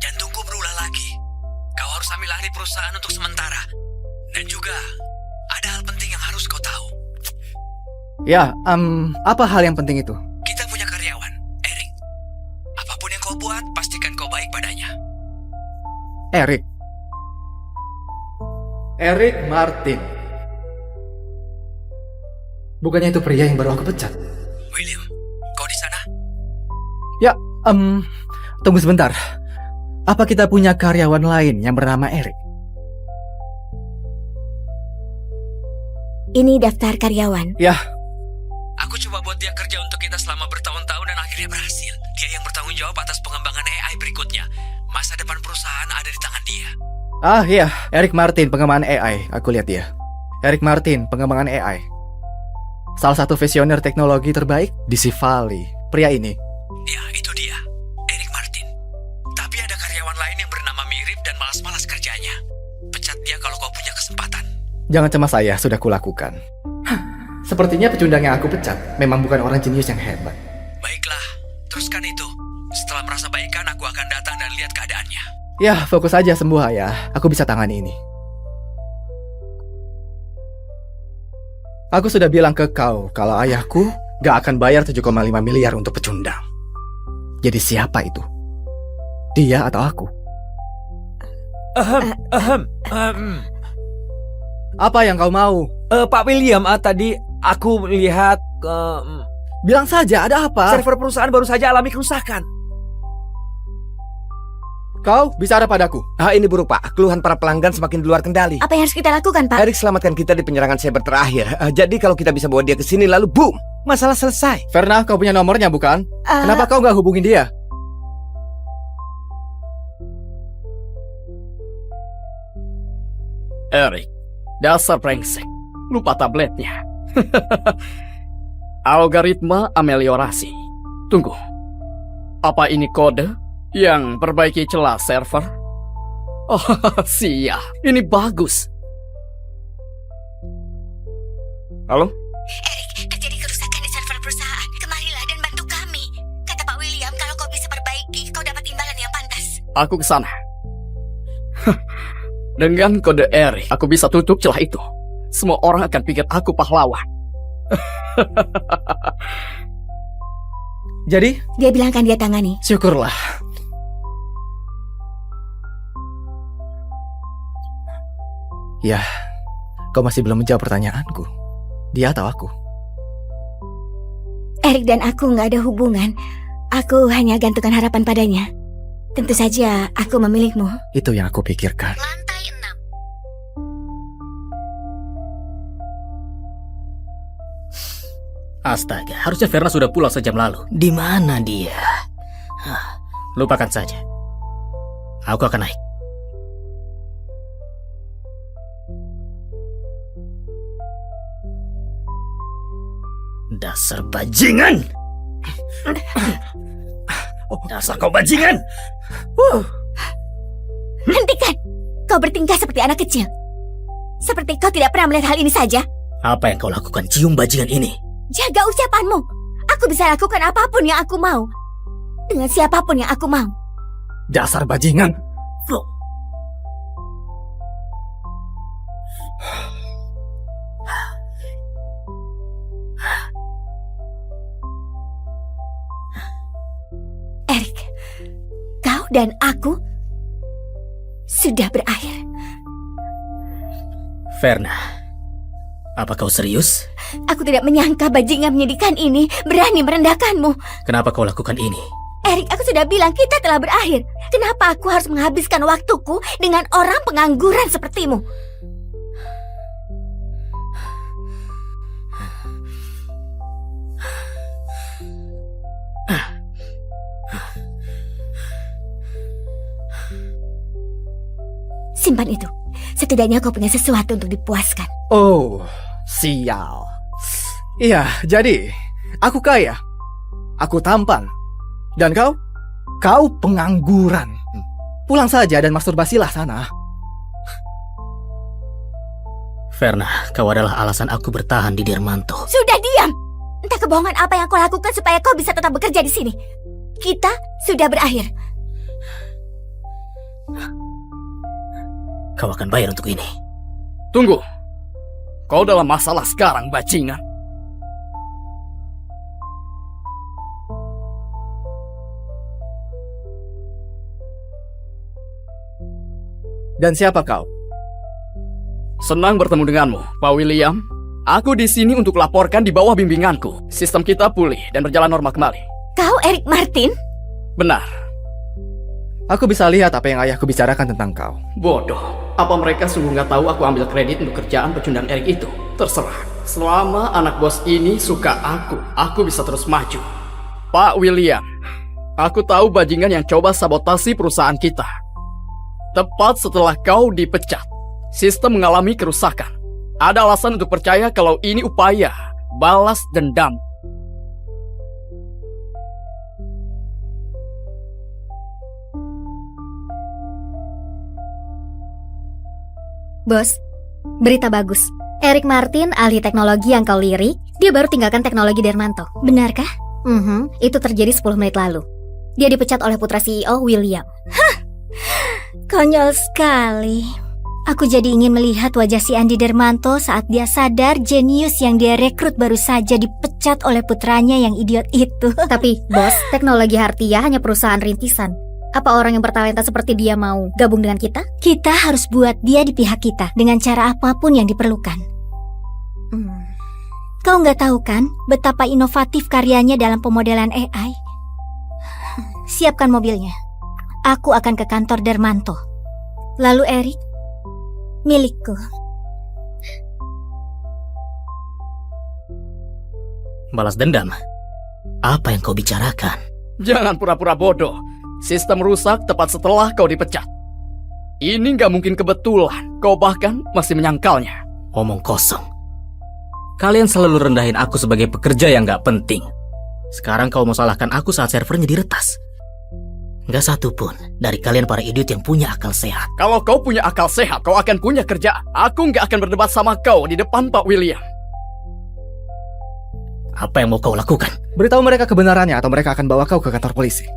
Jantungku berulah lagi. Kau harus ambil alih perusahaan untuk sementara. Dan juga ada hal penting yang harus kau tahu. Ya, apa hal yang penting itu? Kita punya karyawan Erik. Erik Martin. Bukannya itu pria yang baru aku pecat? William, kau di sana? Ya, tunggu sebentar. Apa kita punya karyawan lain yang bernama Erik? Ini daftar karyawan. Ya, Aku coba buat dia kerja untuk kita selama bertahun-tahun dan akhirnya berhasil. Dia yang bertanggung jawab atas pengembangan AI berikutnya. Masa depan perusahaan ada di tangan dia. iya, Erik Martin, pengembangan AI. Aku lihat dia. Erik Martin, pengembangan AI. Salah satu visioner teknologi terbaik di Sivali. Pria ini. Ya, itu dia. Eric Martin. Tapi ada karyawan lain yang bernama mirip dan malas-malas kerjanya. Pecat dia kalau kau punya kesempatan. Jangan cemas saya, sudah kulakukan. Sepertinya pecundang yang aku pecat memang bukan orang jenius yang hebat. Baiklah, teruskan itu. Setelah merasa baikan, aku akan datang dan lihat keadaannya. Ya, fokus aja sembuh ya. Aku bisa tangani ini. Aku sudah bilang ke kau kalau ayahku gak akan bayar 7,5 miliar untuk pecundang. Jadi siapa itu? Dia atau aku? Apa yang kau mau? Pak William, tadi aku lihat Bilang saja, ada apa? server perusahaan baru saja alami kerusakan. Kau bicara padaku. Ini buruk, Pak. Keluhan para pelanggan semakin di luar kendali. Apa yang harus kita lakukan, Pak? Erik selamatkan kita di penyerangan cyber terakhir. Jadi kalau kita bisa bawa dia ke sini lalu boom, masalah selesai. Verna, kau punya nomornya bukan? Kenapa kau gak hubungin dia? Erik, dasar brengsek. Lupa tabletnya. Algoritma ameliorasi. Tunggu. Apa ini kode yang perbaiki celah server? Oh, siap. Ini bagus. Halo? Erik, terjadi kerusakan di server perusahaan. Kemarilah dan bantu kami. Kata Pak William, kalau kau bisa perbaiki, kau dapat imbalan yang pantas. Aku ke sana. Dengan kode Erik, aku bisa tutup celah itu. Semua orang akan pikir aku pahlawan. Jadi, Dia bilang akan dia tangani. syukurlah. Ya, kau masih belum menjawab pertanyaanku. Dia atau aku? Erik dan aku nggak ada hubungan. Aku hanya gantungkan harapan padanya. Tentu saja aku memilihmu. Itu yang aku pikirkan. Lantai 6. Astaga, harusnya Verna sudah pulang sejam lalu. Di mana dia? Lupakan saja. Aku akan naik. Dasar bajingan! Dasar kau bajingan! Hentikan! Kau bertingkah seperti anak kecil. Seperti kau tidak pernah melihat hal ini saja. Apa yang kau lakukan, cium bajingan ini? Jaga ucapanmu. Aku bisa lakukan apapun yang aku mau. Dengan siapapun yang aku mau. Dasar bajingan! Erik, kau dan aku sudah berakhir. Verna, apa kau serius? Aku tidak menyangka bajingan menyedihkan ini berani merendahkanmu. Kenapa kau lakukan ini? Erik, aku sudah bilang kita telah berakhir. Kenapa aku harus menghabiskan waktuku dengan orang pengangguran sepertimu? Simpan itu. Setidaknya kau punya sesuatu untuk dipuaskan. Oh, sial. Iya, jadi aku kaya. Aku tampan. Dan kau? Kau pengangguran. Pulang saja dan masturbasilah sana. Verna, kau adalah alasan aku bertahan di Dermanto. Sudah diam! Entah kebohongan apa yang kau lakukan supaya kau bisa tetap bekerja di sini. Kita sudah berakhir. Kau akan bayar untuk ini. Tunggu. Kau dalam masalah sekarang, bajingan. Dan siapa kau? Senang bertemu denganmu, Pak William. Aku di sini untuk laporkan di bawah bimbinganku. Sistem kita pulih dan berjalan normal kembali. Kau Eric Martin? Benar. Aku bisa lihat apa yang ayahku bicarakan tentang kau. Bodoh. Apa mereka sungguh nggak tahu aku ambil kredit untuk kerjaan pecundang Eric itu? Terserah. Selama anak bos ini suka aku bisa terus maju. Pak William, aku tahu bajingan yang coba sabotasi perusahaan kita. Tepat setelah kau dipecat, sistem mengalami kerusakan. Ada alasan untuk percaya kalau ini upaya balas dendam. Bos, berita bagus. Eric Martin, ahli teknologi yang kau lirik, dia baru tinggalkan teknologi Dermanto. Benarkah? Itu terjadi 10 menit lalu. Dia dipecat oleh putra CEO William. Konyol sekali. Aku jadi ingin melihat wajah si Andi Dermanto saat dia sadar jenius yang dia rekrut baru saja dipecat oleh putranya yang idiot itu. Tapi, bos, teknologi Hartia hanya perusahaan rintisan. Apa orang yang bertalenta seperti dia mau gabung dengan kita? Kita harus buat dia di pihak kita dengan cara apapun yang diperlukan. Kau nggak tahu kan betapa inovatif karyanya dalam pemodelan AI? Siapkan mobilnya. Aku akan ke kantor Dermanto. Lalu Eric, milikku. Balas dendam? Apa yang kau bicarakan? Jangan pura-pura bodoh. Sistem rusak tepat setelah kau dipecat. Ini nggak mungkin kebetulan. Kau bahkan masih menyangkalnya. Omong kosong. Kalian selalu rendahin aku sebagai pekerja yang gak penting. Sekarang kau mau salahkan aku saat servernya diretas. Gak satu pun dari kalian para idiot yang punya akal sehat. Kalau kau punya akal sehat, kau akan punya kerjaan. Aku nggak akan berdebat sama kau di depan Pak William. Apa yang mau kau lakukan? Beritahu mereka kebenarannya atau mereka akan bawa kau ke kantor polisi.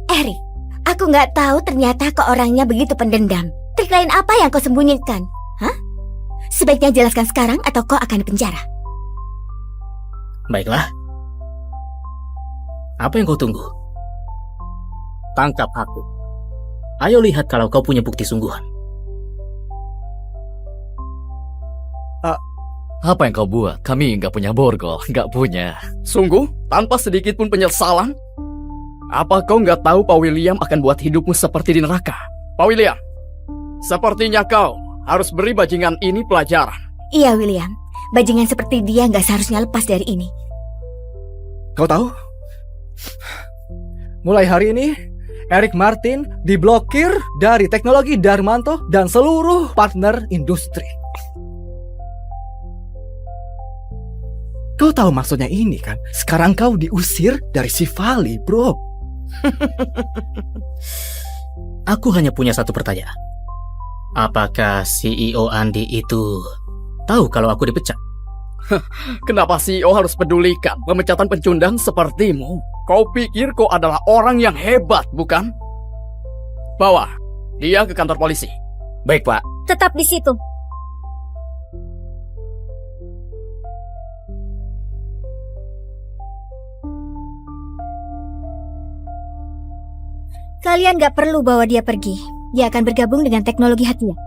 Eric, aku nggak tahu ternyata kau orangnya begitu pendendam. Trik lain apa yang kau sembunyikan? Hah? Sebaiknya jelaskan sekarang atau kau akan dipenjara. Baiklah. Apa yang kau tunggu? Tangkap aku. Ayo lihat kalau kau punya bukti sungguhan. Apa yang kau buat? Kami nggak punya borgol, nggak punya. Sungguh? Tanpa sedikit pun penyesalan? Apa kau nggak tahu Pak William akan buat hidupmu seperti di neraka? Pak William, sepertinya kau harus beri bajingan ini pelajaran. Iya, William. Bajingan seperti dia nggak seharusnya lepas dari ini. Kau tahu? Mulai hari ini, Eric Martin diblokir dari teknologi Dermanto dan seluruh partner industri. Kau tahu maksudnya ini kan? Sekarang kau diusir dari Sivali, bro. Aku hanya punya satu pertanyaan. Apakah CEO Andi itu tahu kalau aku dipecat? Kenapa CEO harus pedulikan pemecatan pencundang sepertimu? Kau pikir kau adalah orang yang hebat, bukan? Bawa dia ke kantor polisi. Baik, Pak. Tetap di situ. Kalian gak perlu bawa dia pergi. Dia akan bergabung dengan teknologi Hatia.